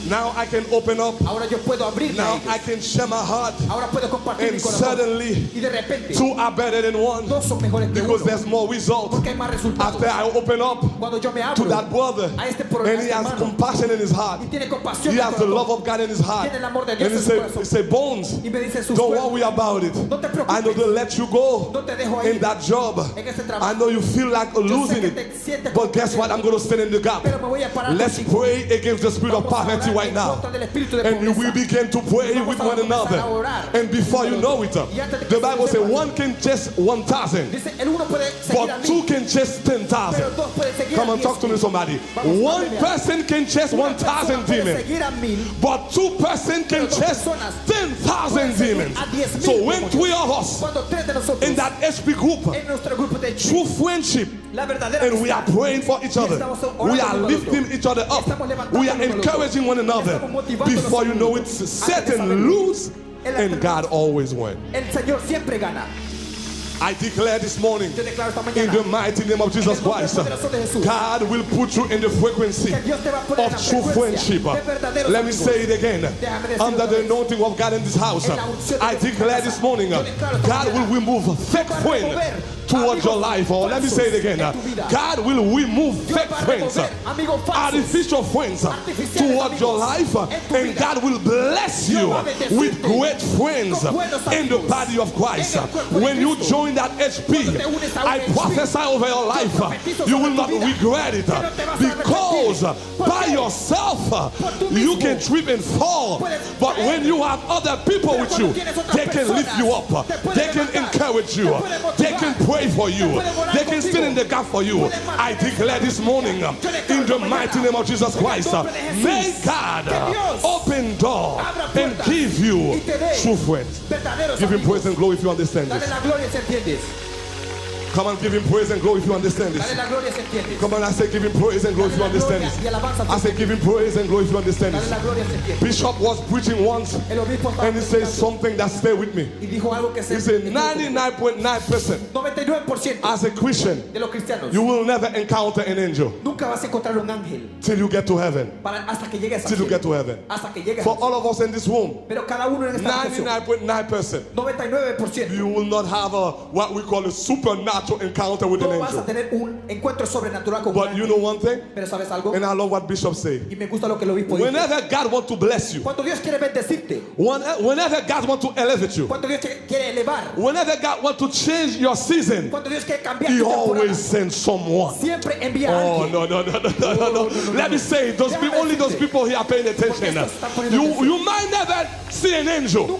Now I can open up. Ahora yo puedo abrirme a Now ellos. I can share my heart. Ahora puedo compartir And mi corazón. suddenly, Y de repente, 2 are better than 1 dos son mejores que because uno. there's more results. Porque hay más resultados. After I open up Cuando yo me to abro that brother a este and he has hermano, compassion in his heart, y tiene compasión he en has su the corazón, love of God in his heart, tiene el amor de and Dios he en su corazón, say Bones, y me dice sus don't cuerpos, worry about it. no te preocupes, I know they'll let you go no te dejo ahí in that job. en ese trabajo. I know you feel like losing que te it, sientes but guess what? I'm going to stand in the gap. Pero me voy a parar Let's contigo. pray against the spirit of Vamos a poverty orar right en now, contra del espíritu de and we pobreza. begin to pray Vamos with a one comenzar another. a orar. And before you know it, Y antes de que the se Bible says sepa, one can chase 1,000, dice, el uno puede seguir a but mí, 2 can chase 10,000. pero dos pueden seguir Come a on, talk to me, 10,000. somebody. Vamos, One hábleme. person can chase Una 1,000 persona puede demons, seguir a 1000, but 2 persons can Pero dos chase personas 10,000 pueden seguir demons. a 10,000 So when demonios. 3 of us Cuando tres de nosotros in that HP group, en nuestro grupo de true friendship, la verdadera and we are amistad, praying for each other, estamos orando we are uno al lifting otro. each other up, Estamos levantando we are uno al otro. encouraging one another. Estamos motivándonos Before you uno know al it, otro. Satan Antes de saberlo, lose, el and God always wins. El Señor siempre gana. I declare this morning, Yo declaro esta in mañana, the mighty name of Jesus en el nombre Christ, poderoso de Jesús, God will put you in the frequency que Dios te va a poner en la of true frecuencia friendship. de verdaderos Let me amigos. say it again. Déjame decirlo Under otra the vez. anointing of God in this house, En la unción de I Dios en esta declare casa. this morning, Yo declaro esta God mañana, will remove fake va a friend remover towards your life. Or let me say it again. God will remove fake friends, artificial friends towards your life, and God will bless you with great friends in the body of Christ. When you join that HP, I prophesy over your life, you will not regret it, because by yourself you can trip and fall, but when you have other people with you, they can lift you up, they can encourage you, they can pray for you, they can stand in the gap for you. I declare this morning in the mighty name of Jesus Christ, may God open door and give you true friends. Give him praise and glory if you understand this. Come on, give him praise and glory if you understand this. Come on, I say give him praise and glory if you understand this. I say give him praise and glory if you understand this. Bishop was preaching once and he says something that stayed with me. He said 99.9% as a Christian, you will never encounter an angel till you get to heaven. Till you get to heaven. For all of us in this room, 99.9%, you will not have what we call a supernatural encounter with an angel. But you know one thing, and I love what Bishop say. Whenever God wants to bless you, whenever God wants to elevate you, whenever God wants to change your season, He always sends someone. Oh no. Let me say, only those people here are paying attention. You might never see an angel,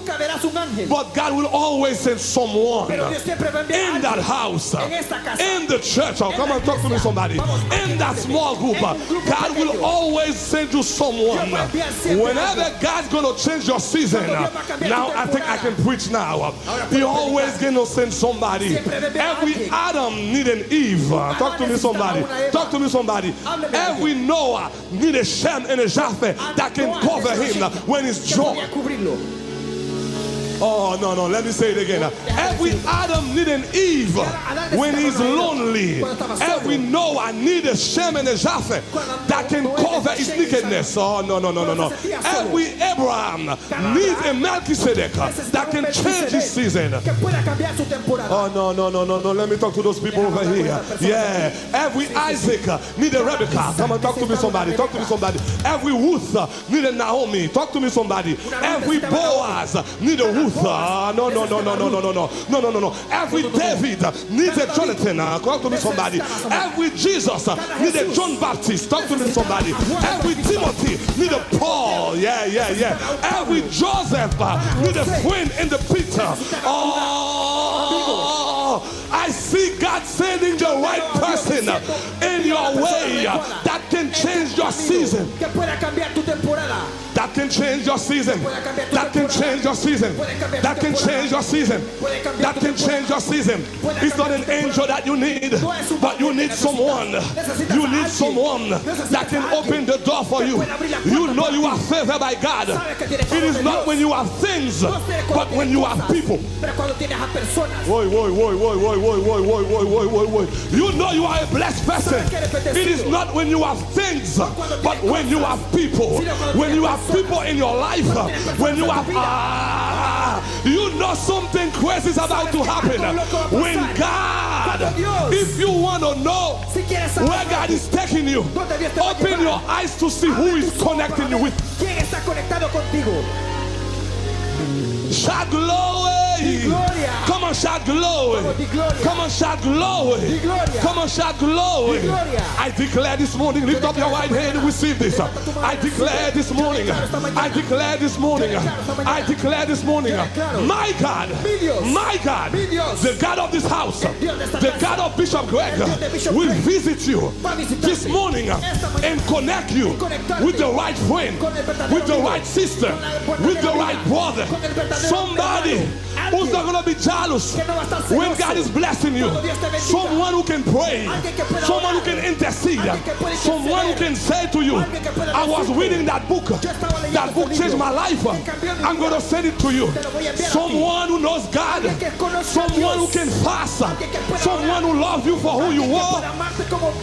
but God will always send someone in that house, in the church. Oh, come on, talk to me, somebody. In that small group, God will always send you someone. Whenever God's going to change your season, now I think I can preach now. He always going to send somebody. Every Adam need an Eve. Talk to me, somebody. Talk to me, somebody. Every Noah need a Shem and a Japheth that can cover him when he's drunk. Oh, no, let me say it again. Every Adam need an Eve when he's lonely. Every Noah need a Shem and a Japheth that can cover his nakedness. Oh, no. Every Abraham needs a Melchizedek that can change his season. Oh, no. Let me talk to those people over here. Yeah. Every Isaac need a Rebecca. Come on, talk to me, somebody. Talk to me, somebody. Every Ruth need a Naomi. Talk to me, somebody. Every Boaz need a Ruth. No. Every David needs a Jonathan. Talk to me, somebody. Every Jesus needs a John Baptist. Talk to me, somebody. Every Timothy needs a Paul. Yeah. Every Joseph needs a friend in the pit. Oh, I see God sending the right person in your way that can change your season. That can change your season. That can change your season. That can change your season. That can change your season. It's not an angel that you need, but you need someone. You need someone that can open the door for you. You know you are favored by God. It is not when you have things, but when you have people. You know you are a blessed person. It is not when you have things, but when you have people. When you have people in your life, when you have you know something crazy is about to happen. When God, if you want to know where God is taking you, open your eyes to see who is connecting you with. Shout glory. Come on, shout glory. Come on, shout glory. Come on, shout glory. I declare this morning, lift up your right hand and receive this. I declare this morning. I declare this morning. I declare this morning. My God, the God of this house, the God of Bishop Greg will visit you this morning and connect you with the right friend, with the right sister, with the right brother. Somebody who's not going to be jealous when God is blessing you. Someone who can pray. Someone who can intercede. Someone who can say to you, I was reading that book. That book changed my life. I'm going to send it to you. Someone who knows God. Someone who can fast. Someone who loves you for who you are.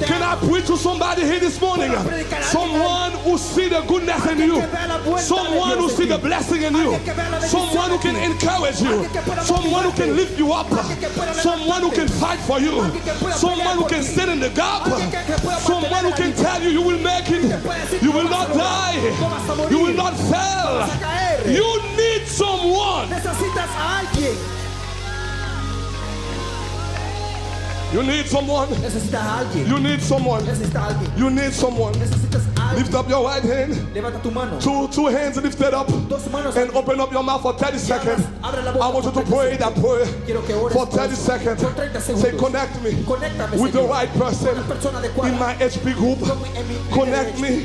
Can I preach to somebody here this morning? Someone who sees the goodness in you. Someone who sees the blessing in you. Someone who can encourage you. someone who can lift you up, someone who can fight for you, someone who can stand in the gap, someone who can tell you you will make it, you will not die, you will not fail. You need someone. Necesitas a alguien. You need someone. Necesitas a alguien. You need someone. Necesitas a alguien. You need someone. Necesitas a alguien. Lift up your right hand. Levanta tu mano. Two hands lifted up. Dos manos And open up your mouth for 30 seconds. Abre la boca I want you to por 30 pray that prayer Quiero que ores for por 30 seconds. Por 30 segundos. Say, connect me Conéctame, with the Señor, right person con la persona adecuada. in my HP group. En mi Connect me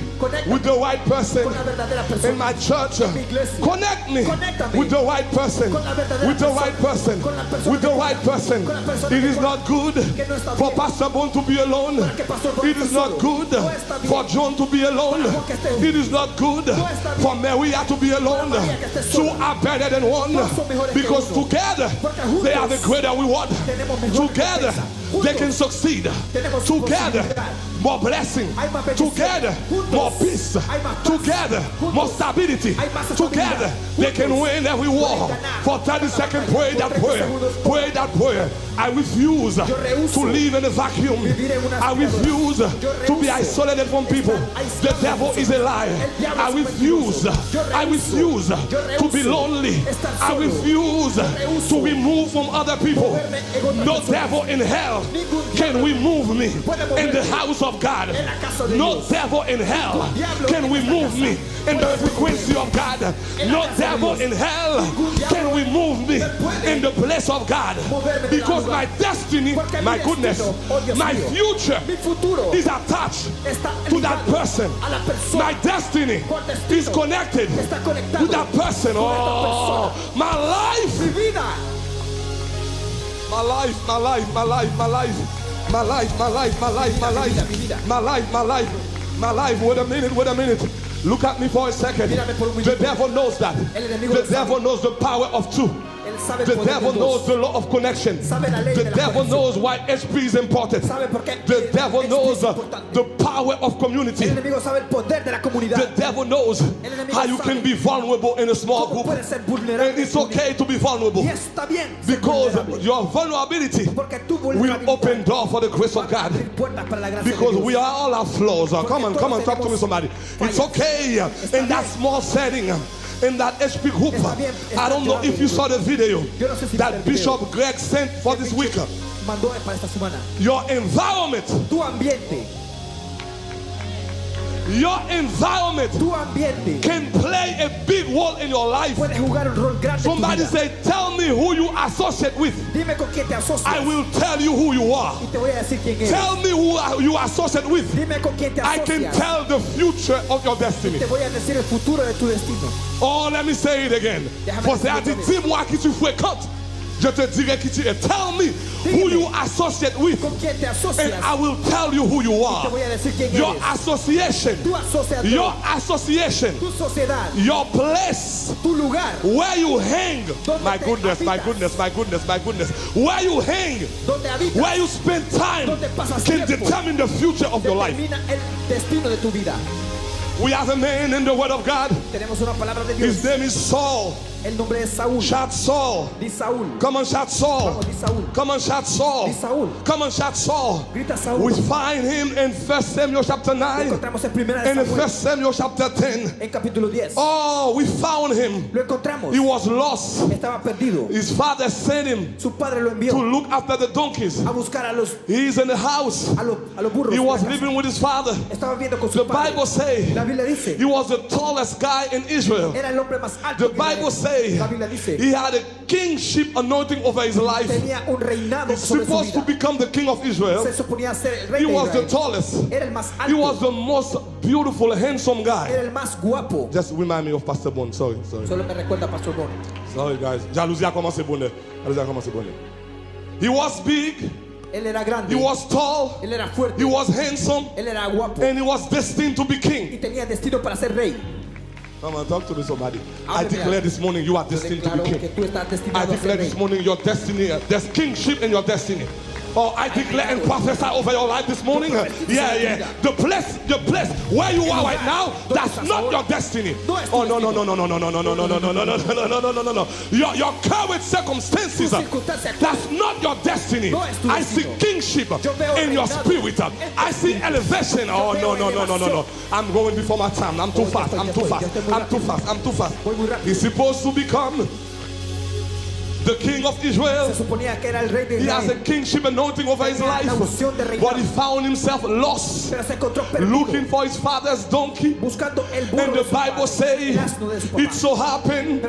with the right person con la verdadera persona. in my church. mi iglesia. Connect me Conéctame with the right person. con la verdadera With the persona. right person. Con la persona With the adecuada. right person. Con la persona It is adecuada. not good Que no está for bien. Pastor Bon to be alone. Para que Pastor Bon It is esté not solo. good No está bien. for John to be alone. Para Juan que esté It is not good está bien. for Maria to be alone. Para María que esté Two sola. are better than one Dos son mejores que because uno. together Porque juntos they are the greater reward. tenemos mejor Together recompensa. they Juntos can succeed. tenemos Together posibilidad. more blessing. Hay más bendición. Together Juntos more peace. hay más paz. Together Juntos more stability. hay más Together estabilidad. they can Juntos win every war. pueden ganar. For 30 seconds, pray that Por 30 prayer. segundos, Pray that prayer. I refuse rehuso to live in a vacuum. vivir en una I aspiradora. refuse to be rehuso isolated from people. estar The aislado devil de is a liar. El diablo I es un refuse. mentiroso. I refuse to be lonely. estar I solo. refuse rehuso to be moved from other people. moverme en otras No personas. devil in hell Ningún can remove me puede in the moverme house of God. en la casa de No Dios. devil in hell diablo can en esta remove casa me in the puede frequency of God. en la No casa de devil Dios. in hell Ningún diablo can remove me puede in the place of God. moverme de Because lugar. my destiny, Porque mi my goodness, destino, oh Dios my mío, future mi futuro is attached está to that ligado person. a la persona. My destiny Con destino is connected está conectado to that person. con esta Oh, persona. my life, Mi vida, my life, my life, my life, my life, my life, my life, my life, my life, mi vida. my life, my life, my life. Wait a minute, wait a minute. Look at me for a second. Mírame por un The minuto. devil knows that. El enemigo The lo sabe. devil knows the power of two. él sabe el The poder devil de knows Dios. the law of connection. Sabe la ley The de la devil conexión. knows why HP is important. Sabe por qué The devil es knows importante. the power of community. El enemigo sabe el poder de la comunidad. The devil knows enemigo how you sabe can be vulnerable in a small cómo group. puede ser vulnerable. And it's okay to be vulnerable Y está bien ser because vulnerable. your vulnerability Porque tu will vulnerabilidad open door for the grace of God. abrir puertas para la gracia de Because Dios. we are all our flaws. Come on, come on, talk to me, somebody. It's okay in that small setting, in that HP group. I don't know if you saw the video that Bishop Greg sent for this week. Mandó para esta semana. Your environment, Tu ambiente, tu ambiente can play a big role in your life. puede jugar un rol grande en tu Somebody vida. say, tell me who you associate with. Dime con quién te asocias I will tell you who you are. y te voy a decir quién eres. Tell me who you associate with. Dime con quién te I can asocias. tell the future of your destiny. Te voy a decir el futuro de tu destino. Oh, let me say it again. Déjame For that, decirlo otra vez. dis-moi qui tu fréquentes. Je te dirai qui tu es. Tell me who you associate with, Con quién te and asocias. I will tell you who you Te are. voy a decir quién Your eres. association, Tu asociación, your association, tu sociedad, your place, tu lugar, where you hang. Donde My te goodness, my habitas. goodness, my goodness, my goodness. Where you hang, donde habitas, where you spend time, Donde pasas can tiempo. determine the future of your life. determina el destino de tu vida. We have a man in the Word of God. Tenemos una palabra de His Dios. name is Saul. El nombre es Saúl. Shout Saul. Di Saúl. Come on, shout Saul. Vamos, di Saúl. Come on, shout Saul. Di Saúl. Come on, shout Saul. Grita Saúl. We find him in 1 Samuel chapter 9 Encontramos en primera de and in Samuel, 1 Samuel chapter 10. en capítulo 10. Oh, we found him. Lo encontramos. He was lost. Estaba perdido. His father sent him Su padre lo to envió look after the donkeys. a buscar a los He's in the house. burros. He de was la casa. living with his father. Estaba viviendo con su The padre. Bible says La Biblia dice, he was the tallest guy in Israel. era el hombre más alto. The que Israel. Bible says La Biblia dice, he had a kingship anointing over his life. tenía un reinado He's sobre su supposed to vida. become the king of Israel. Se suponía ser el rey He de was the Israel. tallest. Era el más He alto. was the most beautiful, handsome guy. Era el más guapo. Just remind me of Pastor Bon. Sorry. Solo me recuerda a Pastor Bon. Sorry, guys. Jalousie a commencé bonne. He was big. Él era grande. He was tall. Él era fuerte. He was handsome. Él era guapo. And he was destined to be Y king. tenía destino para ser rey. Come on, talk to me, somebody. I Háblame declare algo. this morning you are Yo destined to declaro be que king. tú estás I destinado a ser declare rey. this morning your destiny, there's kingship in your destiny. Oh, I declare and prophesy over your life this morning. Yeah. The place where you are right now, that's not your destiny. Oh, no. Your current circumstances, that's not your destiny. I see kingship in your spirit. I see elevation. Oh, no. I'm going before my time. I'm too fast. He's supposed to become the king of Israel. He has a kingship anointing over his life, but he found himself lost, looking for his father's donkey. And the Bible says it so happened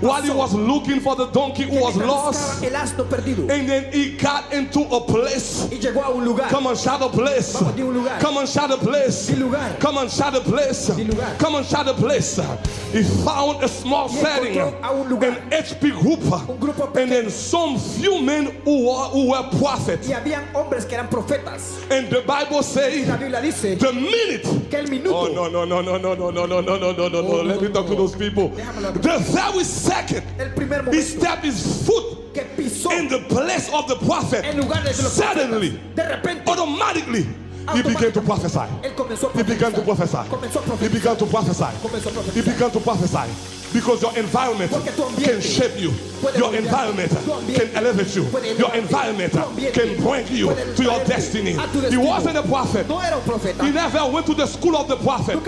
while he was looking for the donkey who was lost, and then he got into a place. Come on, shout a place. Come on, shout a place. Come on, shout a place. Come on, shout a place. He found a small setting, an HP group, and then some few men who were prophets. And the Bible says the minute. Oh, no. Let me talk to those people. The very second he stepped his foot in the place of the prophet, suddenly, automatically, he began to prophesy. He began to prophesy. He began to prophesy. He began to prophesy. Because your environment can shape you. Your environment can elevate you. Your environment can bring you to your destiny. He wasn't a prophet. He never went to the school of the prophet.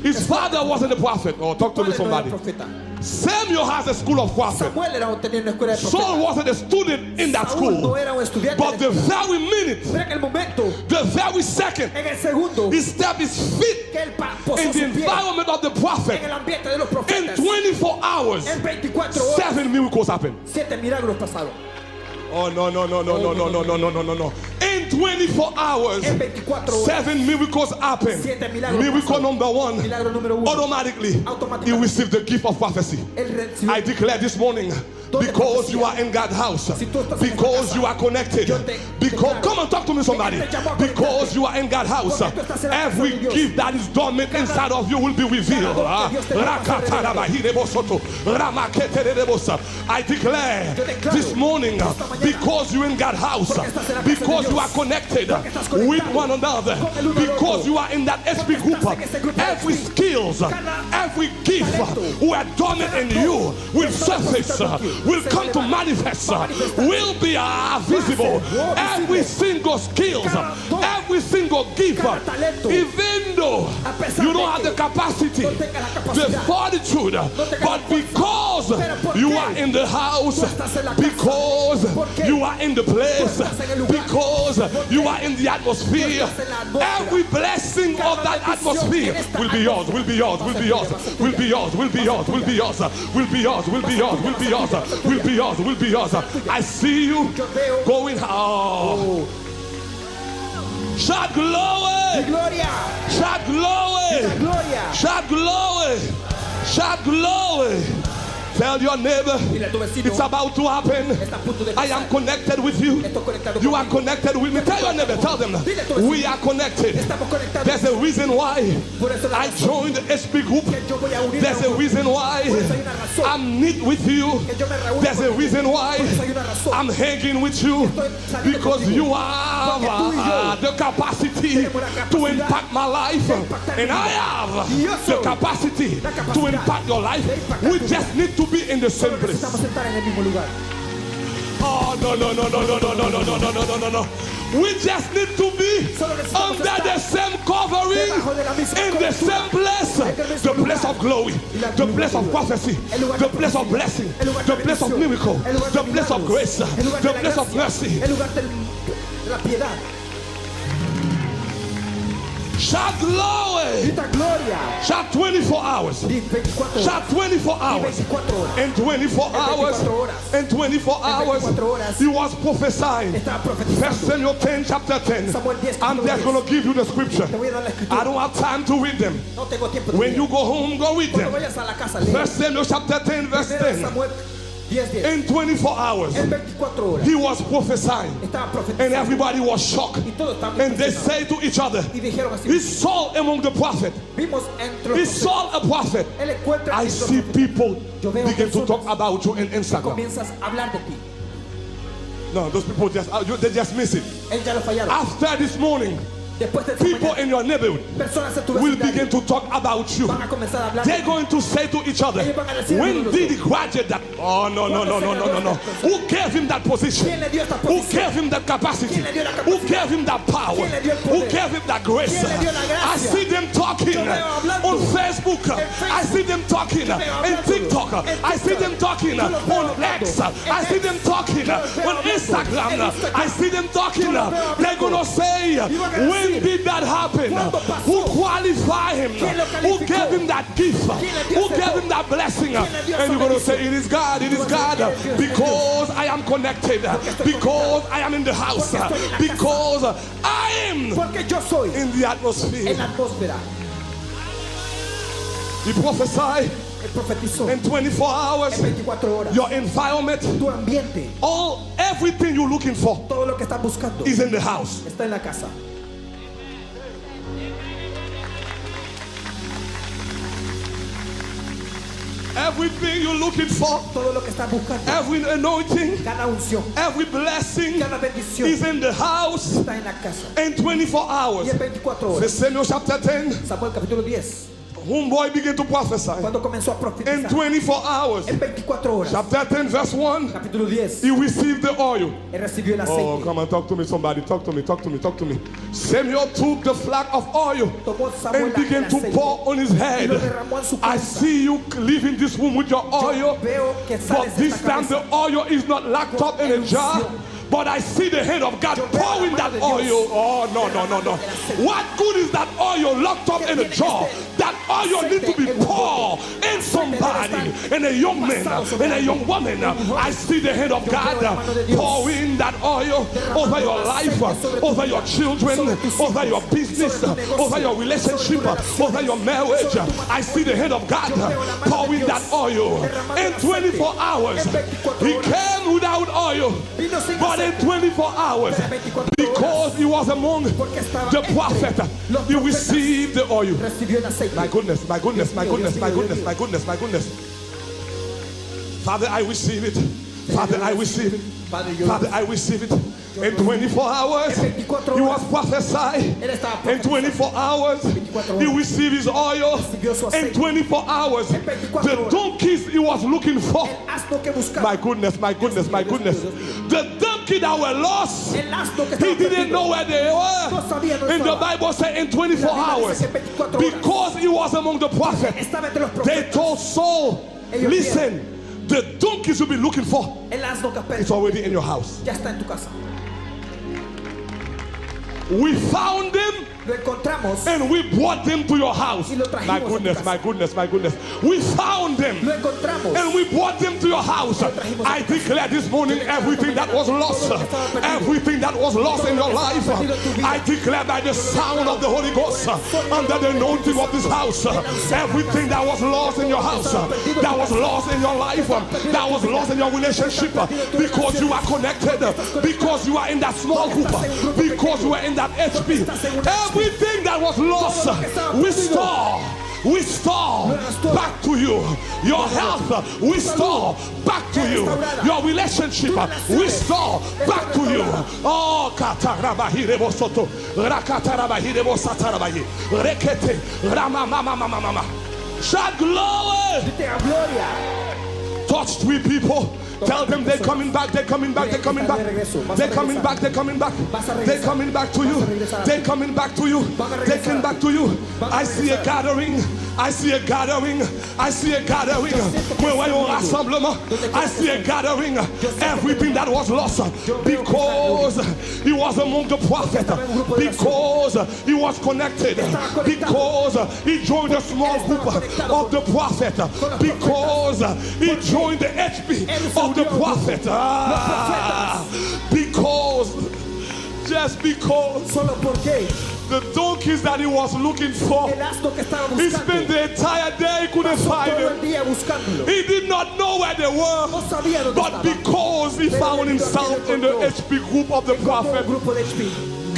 His father wasn't a prophet. Oh, talk to me, somebody. Samuel has a school of prophets. Saul wasn't a student in that school. But the very minute, the very second, he stepped his feet in the environment of the prophet. In 24 hours, 7 miracles happened. Oh, no. In 24 hours, 7 miracles happened. Miracle number 1, automatically, you receive the gift of prophecy. I declare this morning, because you are in God's house, because you are connected, because, come on, talk to me, somebody. Because you are in God's house, every gift that is dormant inside of you will be revealed. I declare this morning, because you're in God's house, because you are connected with one another, because you are in that SP group, every skills, every gift who are dormant in you will surface, will come to manifest, will be visible. Every single skills, every single gift, even though you don't have the capacity, the fortitude, but because you are in the house, because you are in the place, because you are in the atmosphere, every blessing of that atmosphere will be yours, will be yours, will be yours, will be yours, will be yours, will be yours, will be yours, will be yours, will be yours, will be yours, will be yours. I see you going out. Shout glory! Shout glory! Shout glory! Shout glory! Tell your neighbor, it's about to happen. I am connected with you. You are connected with me. Tell your neighbor, tell them, we are connected. There's a reason why I joined the SP group. There's a reason why I'm knit with you. There's a reason why I'm hanging with you. Because you have the capacity to impact my life. And I have the capacity to impact your life. We just need to be in the same place. Oh, no. We just need to be under the same covering, in the same place. The place of glory, the place of prophecy, the place of blessing, the place of miracle, the place of grace, the place of mercy. Shout glory! Shout 24 hours. Shout 24 hours. In 24 hours. In 24 hours. He was prophesying. 1 Samuel 10 chapter 10. I'm just going to give you the scripture. I don't have time to read them. When you go home, go read them. 1 Samuel chapter 10 verse 10. In 24 hours, he was prophesying, and everybody was shocked. And they say to each other, he saw among the prophet, he saw a prophet. I see people begin to talk about you in Instagram. No, those people they just miss it. Ellos ya lo fallaron. After this morning, Después de esta people mañana, in your neighborhood personas en tu will vecindario begin to talk about you. van a comenzar a hablar. They're going to say to each other, Ellos van a decir when uno a did he otro, graduate that? Oh, no, no, no, no, no, no, no. Who gave him that position? ¿quién le dio esta Who posición? gave him that capacity? ¿Quién le dio la Who capacidad? gave him that power? ¿Quién le dio el Who poder? gave him that grace? ¿Quién le dio la gracia? I see them talking Yo veo hablando on Facebook. I see them talking Yo veo in hablando TikTok. en I see them talking Yo lo veo on hablando X. en I see them talking veo on hablando Instagram. en Instagram. I see them talking. Yo lo veo They're going to say, Y van a when decir, did that happen? ¿cuándo pasó? Who qualified him? ¿Quién lo Who calificó? gave him that gift? ¿Quién le dio Who ese gave don? him that blessing? ¿Quién le dio And esa you're going to bendición? say, it is God, it is God, because I am connected, because I am in the house, because I am Porque yo soy in the atmosphere. en la atmósfera. You prophesy Él profetizó in 24 hours, en 24 horas. your environment, Tu ambiente, everything you're looking for todo lo que estás buscando is in the house. está en la casa. Everything you're looking for, Todo lo que estás buscando, every anointing, cada unción, every blessing cada bendición is in the house está en la casa. in 24 hours. Y en 24 The horas. Samuel chapter 10, Samuel capítulo 10. homeboy began to prophesy Cuando comenzó a in profetizar 24 hours. en 24 horas. Chapter 10 verse 1, Capítulo 10. he received the oil. Él recibió el Oh, aceite. come on, talk to me, somebody. Talk to me, talk to me, talk to me. Samuel took the flask of oil Tomó Samuel and began el to aceite pour on his y head. lo derramó en su I cabeza. see you leaving this room with your oil, Veo que but sales de this esta time the cabeza. oil is not locked up in a jar. But I see the hand of God pouring that oil. Oh, no, no, no, no. What good is that oil locked up in a jar? That oil needs to be poured in somebody, in a young man, in a young woman. I see the hand of God pouring that oil over your life, over your children, over your business, over your relationship, over your marriage. I see the hand of God pouring that oil. In 24 hours, he came without oil. But in 24 hours, because he was among the prophet, he received the oil. Recibió el aceite. My goodness, my goodness, my goodness, my goodness, my goodness, my goodness. Father, I receive it. Father, I receive it. Father, I receive it. In 24 hours, he was prophesied. In 24 hours, he received his oil. In 24 hours, the donkeys he was looking for. My goodness, my goodness, my goodness. The donkey that were lost, he didn't know where they were. And the Bible said in 24 hours, because he was among the prophets, they told Saul, listen, the donkeys you'll be looking for, it's already in your house. Ya está en tu casa. We found them Lo encontramos. and we brought them to your house. Y lo trajimos My a tu goodness, casa. my goodness, my goodness. We found them Lo encontramos. and we brought them to your house. I declare this morning everything that was lost, everything that was lost in your life, I declare by the sound of the Holy Ghost, under the anointing of this house, everything that was lost in your house, that was lost in your life, that was lost in your relationship, because you are connected, because you are in that small group, because you are in that HP, everything that was lost, restore back to you. Your health, restore back to you. Your relationship, restore back to you. Oh, katarabahirebo soto, rakatarabahirebo satarabahi, rekete, ramamamamamama. Shout glory. Touch 3 people. Tell them they're coming back, they're coming back, they're coming back. They're coming back, they're coming back. They're coming back to you. They're coming back to you. They came back to you. I see a gathering. I see a gathering. I see a gathering. I see a gathering. Everything that was lost because he was among the prophets, because he was connected, because he joined a small group of the prophet, because he joined the HP of the prophet. Because, just because. The donkeys that he was looking for, he spent the entire day, he couldn't find them. He did not know where they were, but because he found himself in the HP group of the prophet,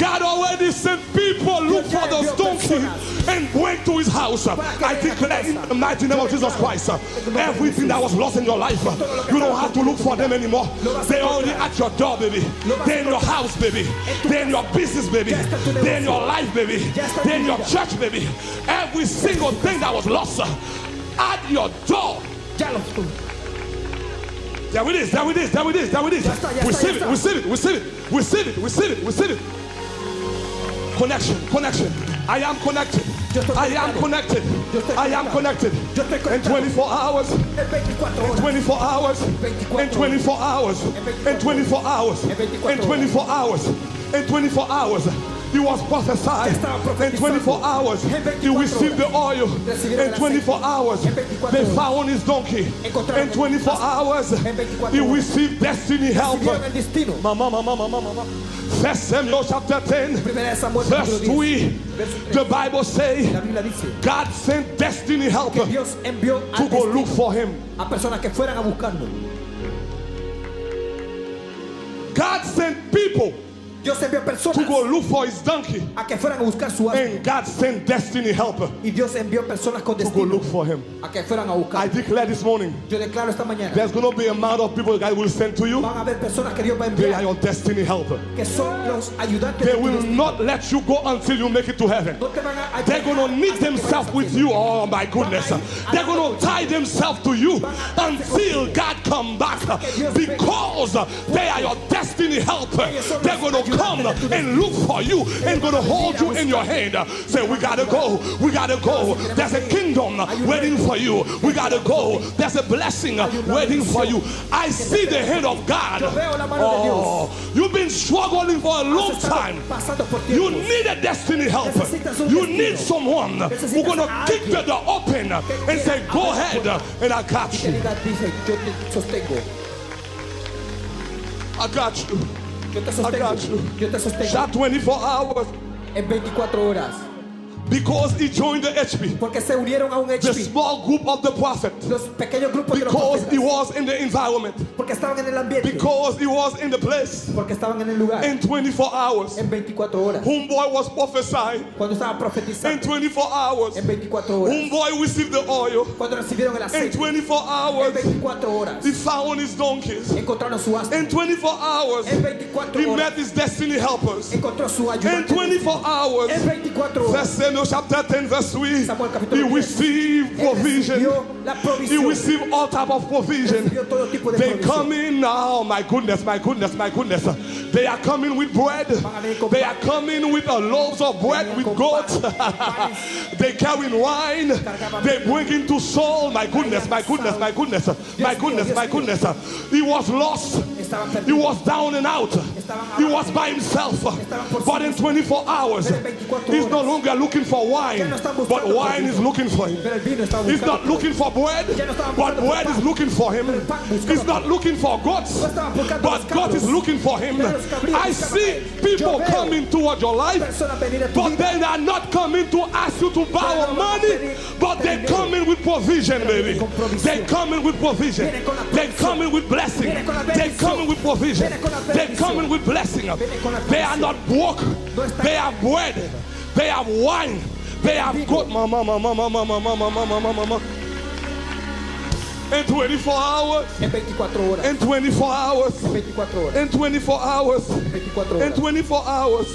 God already sent people look for those donkeys and went to his house. I declare in the mighty name of Jesus Christ, everything that was lost in your life, you don't have to look for them anymore. They're already at your door, baby. They're in your house, baby. They're in your business, baby. They're in your life, baby. They're in your church, baby. Every single thing that was lost at your door. There it is, there it is, there it is, there it is. Receive it, receive it, receive it, receive it, receive it, receive it. Connection, connection. I am connected. I am connected. I am connected. In 24 hours. In 24 hours. In 24 hours. In 24 hours. In 24 hours. In 24 hours. He was prophesied. In 24 hours, he received the oil. In 24 hours, they found his donkey. In 24 hours, he received destiny help. First Samuel chapter 10, verse 3, the Bible says, God sent destiny help to go look for him. God sent people Dios envió personas to go look for his donkey. A que fueran a buscar su asno. And God sent destiny helper. Y Dios envió personas con destino. To go look for him. A que fueran a buscar. I declare this morning. Yo declaro esta mañana. There's going to be a amount of people God will send to you. Van a haber personas que Dios va a enviar. They are your destiny helper. Que son los ayudantes. They will not let you go until you make it to heaven. No te van a They're going to knit themselves with you. Oh my goodness. They're going to tie themselves to you until God come back. Because they are your destiny helper. They're going to come and look for you and going to hold you in your hand. Say, we got to go. We got to go. There's a kingdom waiting for you. We got to go. There's a blessing waiting for you. I see the hand of God. Oh, you've been struggling for a long time. You need a destiny helper. You need someone who's going to kick the door open and say, go ahead and I got you. I got you. I got you. Shout 24 hours. En 24 horas. Because he joined the HP. Porque se unieron a un HP. The small group of the prophet. Los pequeños grupos de los Because profetas. he was in the environment. Porque estaban en el ambiente. Because he was in the place. Porque estaban en el lugar. In 24 hours. En 24 horas. Homeboy was prophesying. Cuando estaban profetizando. In 24 hours. En 24 horas. Homeboy received the oil. Cuando recibieron el aceite. In 24 hours. En 24 horas. He found his donkeys. Encontraron su asno. In 24 hours. En 24 he horas. met his destiny helpers. Encontró su ayudante. In 24 hours. En 24 horas. First Samuel chapter 10 verse 3. He received provision. He received all type of provision. They come in now. Oh, my goodness, my goodness, my goodness. They are coming with bread. They are coming with loaves of bread with goats. They carry wine. They bring into soul. My goodness, my goodness, my goodness, my goodness, my goodness. He was lost. He was down and out. He was by himself. But in 24 hours, he's no longer looking for wine, but wine is looking for him. He's not looking for bread, but bread is looking for him. He's not looking for goats, but God is looking for him. I see people coming toward your life, but they are not coming to ask you to borrow money, but they're coming with provision, baby. They're coming with provision. They're coming with blessing. They're coming with provision. They're coming with blessing. They are not broke. They have bread. They have wine. They have goat. In 24 hours. En 24 horas. In 24 hours. En 24 horas. In 24 hours. En 24 horas. In 24 hours.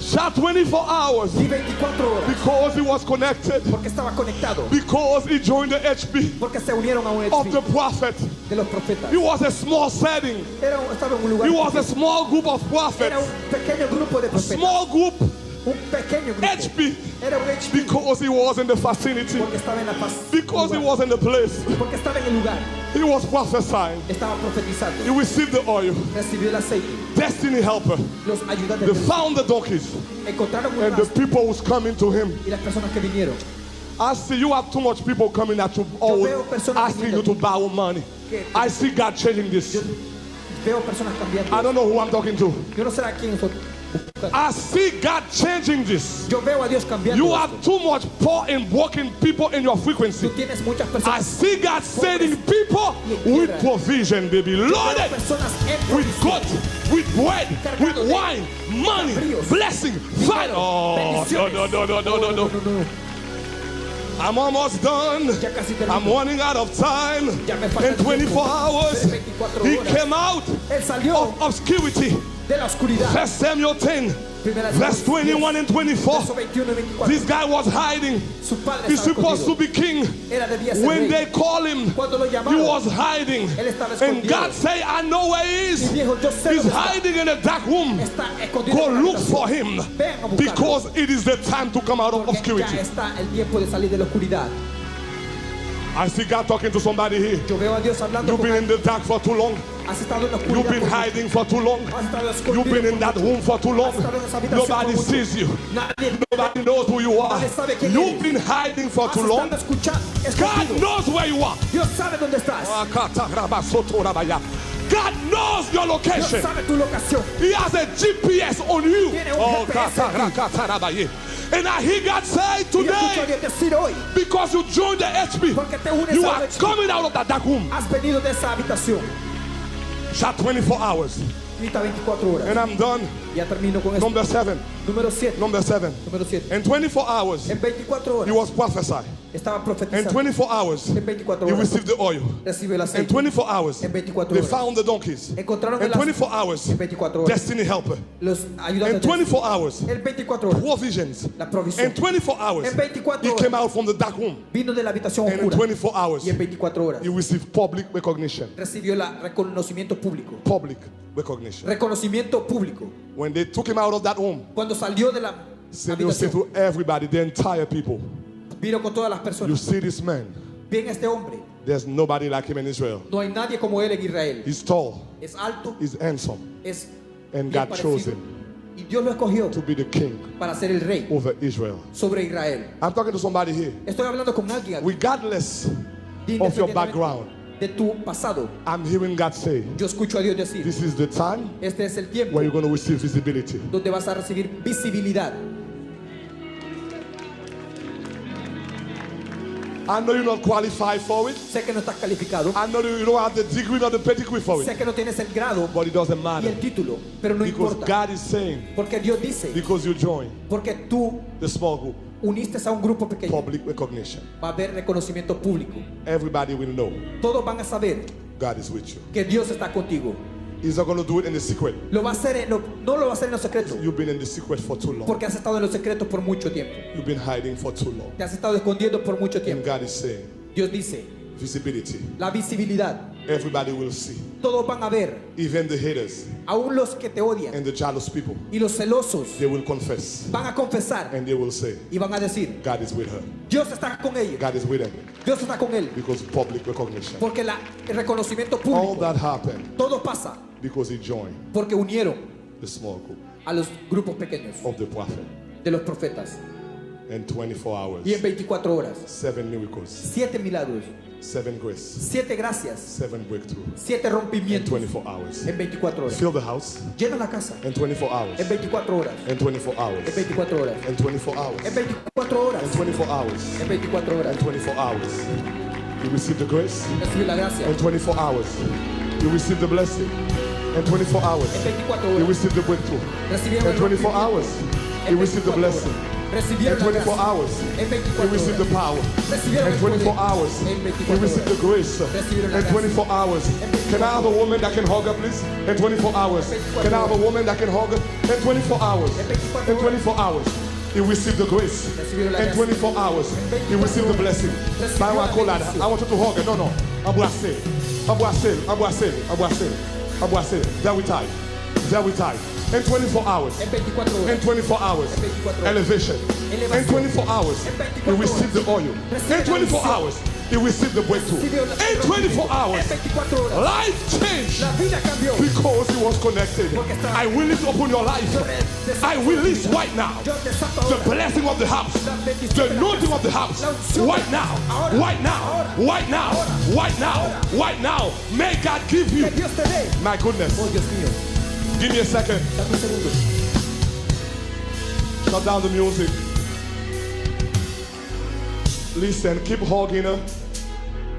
Shout 24 hours. Y 24 horas. Because he was connected. Porque estaba conectado. Because he joined the HB. Porque se unieron a un Of HP the prophet. de los profetas. It was a small setting. Estaba en un lugar. It was a small group of Era prophets. un pequeño grupo de profetas. Small group. Un pequeño grupo. HB. Era un HP. Because he was in the vicinity. Porque estaba en la paz. Because he was in the place. Porque estaba en el lugar. He was prophesying. Estaba profetizando. He received the oil. Recibió el aceite. Destiny helper. Los ayudantes. They found the donkeys. Encontraron un And the asno. people was coming to him. Y las personas que vinieron. I see you have too much people coming at you, asking you to borrow money. I see God changing this. Veo personas cambiando. I don't know who I'm talking to. Yo no sé a quién soy. I see God changing this. Yo veo a Dios cambiando. You esto. have too much poor and broken people in your frequency. Tú tienes muchas I personas. see God sending people with provision, baby. Loaded with good, with bread, with wine, money, blessing, fire. Oh, no. I'm almost done. I'm running out of time. In 24 hours, he came out of obscurity. First Samuel 10, verse 21 and 24. This guy was hiding. He's supposed to be king. When they call him, he was hiding. And God say, I know where he is. He's hiding in a dark room. Go look for him, because it is the time to come out of obscurity. I see God talking to somebody here. You've been in the dark for too long. You've been hiding for too long. You've been in that room for too long. Nobody sees you. Nobody knows who you are. You've been hiding for too long. God knows where you are. God knows your location. He has a GPS on you. And I hear God say today, because you joined the HP, you are coming out of that dark room. Shot 24 hours. And I'm done. Number 7. Number 7. In 24 hours, he was prophesied. In 24 hours, he received the oil. In 24 hours, they found the donkeys. In 24 hours, destiny helper. In 24 hours, provisions. In 24 hours, he came out from the dark room. And in 24 hours, he received public recognition. Public recognition. Reconocimiento público. When they took him out of that room, Cuando salió de la say to everybody, the entire people, vino con todas las you personas. see this man, Ven este hombre. there's nobody like him in Israel. No hay nadie como él en Israel. He's tall, Es alto, he's handsome, es and bien God chose parecido. him Y Dios lo escogió to be the king para ser el rey over Israel. sobre Israel. I'm talking to somebody here. Estoy hablando con alguien aquí. Regardless of your background, de tu pasado. I'm hearing God say, Yo escucho a Dios decir, this is the time este es el tiempo where you're going to receive visibility. donde vas a recibir visibilidad. I know you're not qualified for it. Sé que no estás calificado. I know you don't have the degree or the pedigree for Sé it. que no tienes el grado But it doesn't y matter. el título, pero no Because importa. God is saying, Porque Dios dice, because you join porque tú the small group, uniste a un grupo pequeño, public recognition. va a haber reconocimiento público. Everybody will know Todos van a saber God is with you. que Dios está contigo. He's not going to do it in the secret. Lo va a hacer no lo va a hacer en los secretos, You've been in the secret for too long. porque has estado en los secretos por mucho tiempo. You've been hiding for too long. Te has estado escondiendo por mucho And tiempo. God is saying, Dios dice, visibility. la visibilidad. Everybody will see. Todos van a ver, Even the haters aún los que te odian and the jealous people, y los celosos they will confess. van a confesar And they will say, y van a decir, God is with her. Dios está con ellos. God is with him. Dios está con él. Because public recognition. Porque el reconocimiento All público, that happened todo pasa because he joined porque unieron the small group a los grupos pequeños of the prophet. de los profetas. In 24 hours, Y en 24 horas, 7 miracles, 7 milagros, 7 grace, 7 gracias, 7 breakthrough. 7 In rompimientos 24 hours. en 24 horas. Fill the house. Llena la casa In 24 hours. en 24 horas. In 24 hours. En 24 horas. In 24 hours. En 24 horas. In 24 hours. En 24 horas. In 24 hours. You receive the grace. Recibir la gracia. In 24 hours. You receive the blessing. In 24 hours. En 24 You horas. receive the breakthrough. Recibieron In el 24 rompimiento. hours. En You receive the 24 horas. blessing. Recibieron In la 24 gracia. hours. En 24 You receive the horas. power. Recibieron In el 24 poder. hours. En You 24 receive the horas. grace. Recibieron la In gracia. 24 hours. Can I have a woman that can hug her, please? In 24 hours. Can I have a woman that can hug her? In 24 hours. In 24 hours. You receive the grace. In 24 hours. You receive the blessing. I want you to hug her. No. Abracer. Very tight. Very tight. In 24 hours. En 24 In horas. 24 hours. En 24 horas. Elevation. In 24 hours. You receive the oil. In 24 hours. You receive the breakthrough. In 24 hours. En 24 horas. Life changed La vida cambió. because he was connected. I will release upon your life. I release right now Yo desato the ahora. blessing of the house, the anointing of the house. Right now, right now, right now, right now, right now. May God give you. Que Dios te dé. My goodness. Oh, Dios mío. Give me a second. Dame un segundo. Shut down the music. Listen, keep hugging her.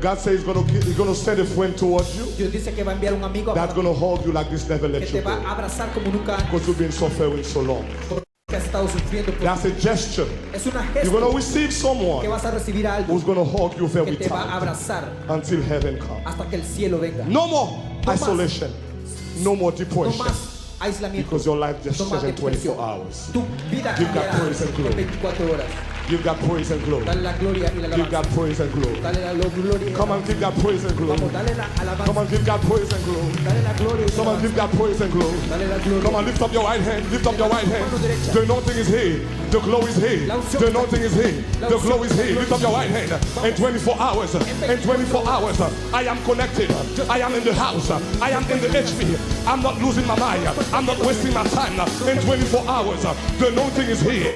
God says he's going to send a friend towards you. Dios dice que va a enviar un amigo That's going to hold you like this, never let que you te va go. a abrazar como nunca antes. Because you've been suffering so long. Que has estado sufriendo por That's a gesture. Es una You're going to gesto receive que someone vas a recibir a alguien who's going to hug you very que te va a tight abrazar until heaven comes. hasta que el cielo venga. No more más. isolation. No more No depression. más aislamiento. Because your life just No más changed in 24 depresión. hours. Tu vida Give God cambiará praise and en glory. 24 horas. Give God praise and glory. Dale la gloria y la Give God alabanza. praise and glory. Dale la gloria y la Come on, alabanza. give God praise and glory. Vamos, dale la alabanza. Come on, give God praise and glory. Dale la gloria y la Come on, alabanza. give God praise and glory. Dale la gloria. Come on, lift up your right hand. Lift up your right hand. The anointing is here. The glory is here. The anointing is here. The glory is here. Lift up your right hand. In 24 hours. In 24 hours. I am connected. I am in the house. I am in the HP. I'm not losing my mind. I'm not wasting my time. In 24 hours. The anointing is here.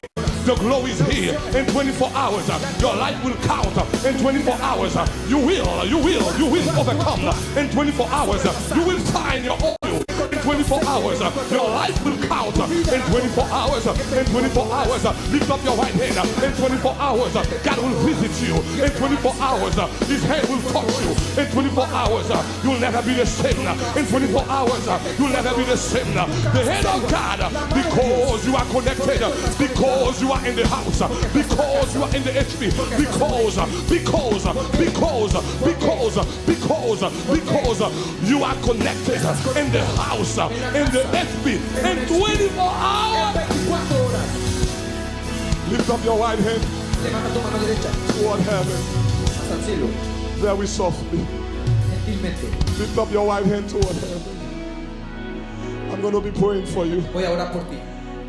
The glory is here. In 24 hours, your life will count. In 24 hours, you will overcome. In 24 hours, you will find your oil. In 24 hours, your life will count. In 24 hours, in 24 hours, lift up your right hand. In 24 hours, God will visit you. In 24 hours, His hand will touch you. In 24 hours, you'll never be the same. In 24 hours, you'll never be the same. The hand of God, because you are connected, because you are in the house, because you are in the HP, because you are connected in the house, in the HP, in 24 hours. Lift up your right hand Levanta tu mano derecha toward heaven, hasta el cielo. very softly. Gentilmente. Lift up your right hand toward heaven. I'm going to be praying for you. Voy a orar por ti.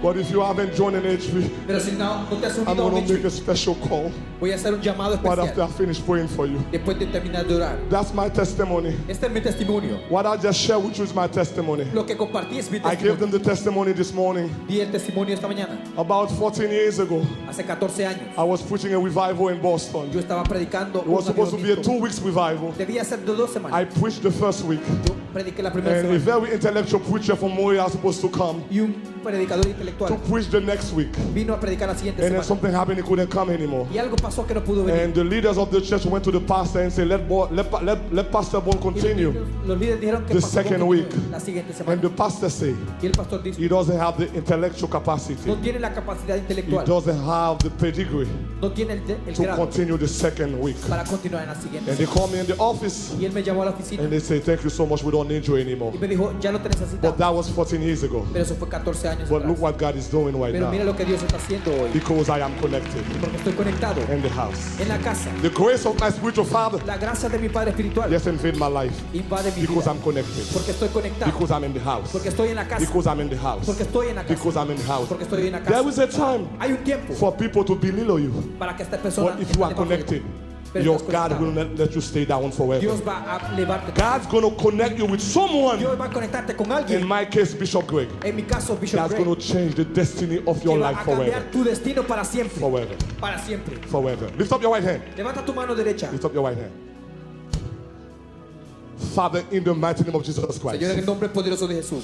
But if you haven't joined an HP, Pero si no te has I'm unido a un going to make a hecho, special call voy a hacer un llamado right after I especial finish praying for you. después de terminar de orar. That's my testimony. Este es mi testimonio. What I just shared with you is my testimony. Lo que compartí es mi I gave them testimonio. the testimony this morning. Di el testimonio esta mañana. About 14 years ago, Hace 14 años. I was preaching a revival in Boston. Yo estaba predicando It was un supposed to be a avivamiento. 2 weeks revival. Debía ser de 2 semanas. I preached the first week, Yo prediqué la primera and a semana. very intellectual preacher from Moya was supposed to come Y un predicador to intelectual preach the next week. vino a predicar la siguiente And then semana. something happened, he couldn't come anymore. Y algo pasó que no pudo venir. And the leaders of the church went to the pastor and said, let Pastor Bon continue. Los líderes dijeron que The pasó second continúe week. la siguiente And semana. the pastor said, Y el pastor dice, he doesn't have the intellectual capacity. no tiene la capacidad He intelectual, doesn't have the pedigree no tiene el to grado continue the second week. para continuar en la siguiente And they semana. called me in the office Y él me llamó a la oficina and they say, thank you so much, we don't need you anymore. y me dijo, ya no te But necesitamos. that was 14 years ago. Pero eso fue 14 años But look atrás. what God is doing right Pero mira now. lo que Dios está haciendo hoy. Because I am connected Porque estoy conectado in the house. en la casa. The grace of my spiritual father La gracia de mi Padre espiritual just invade my life. invade mi Because vida. I'm connected. Porque estoy conectado. Because I'm in the house. Porque estoy en la casa. Because I'm in the house. Porque estoy en la casa. Because I'm in the house. Porque estoy en la There casa. is a time Hay un tiempo for people to belittle you. para que esta persona But if you are connected, Pero your estás God conectado. will not let you stay down forever. Dios va a levarte. God's going to connect you with someone. Dios va a conectarte con In alguien. my case, Bishop Greg. En mi caso, Bishop That's Gray, going to change the destiny of que your va life a forever. cambiar tu destino para siempre. Forever. Para siempre. Forever. Lift up your right hand. Levanta tu mano derecha. Lift up your right hand. Father, in the mighty name of Jesus Señor, en Christ, el nombre poderoso de Jesús,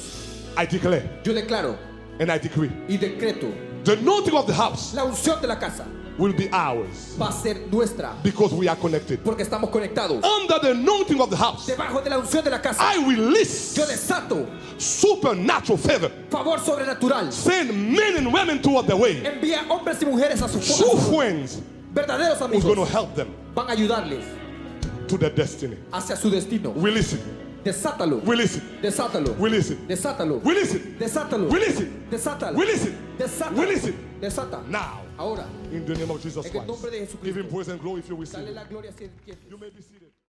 I declare yo declaro and I decree y decreto, the anointing of the house la unción de la casa will be ours va a ser nuestra because we are connected. porque estamos conectados. Under the anointing of the house, Debajo de la unción de la casa, I release yo desato supernatural favor. favor sobrenatural. Send men and women toward the way. Envía hombres y mujeres a su True friends verdaderos who's going to amigos. help them Van a ayudarles to their destiny. hacia su destino. Release it. Desátalo. Release it. Desátalo. Release it. Desátalo. Release it. Desátalo. Release it. Desátalo. Release it. Desátalo. Release it. Desata. Now, Ahora, in the name of Jesus en el Christ, nombre de give Jesucristo, him praise and glory if you receive dale it. la gloria si él quiere. You may be seated.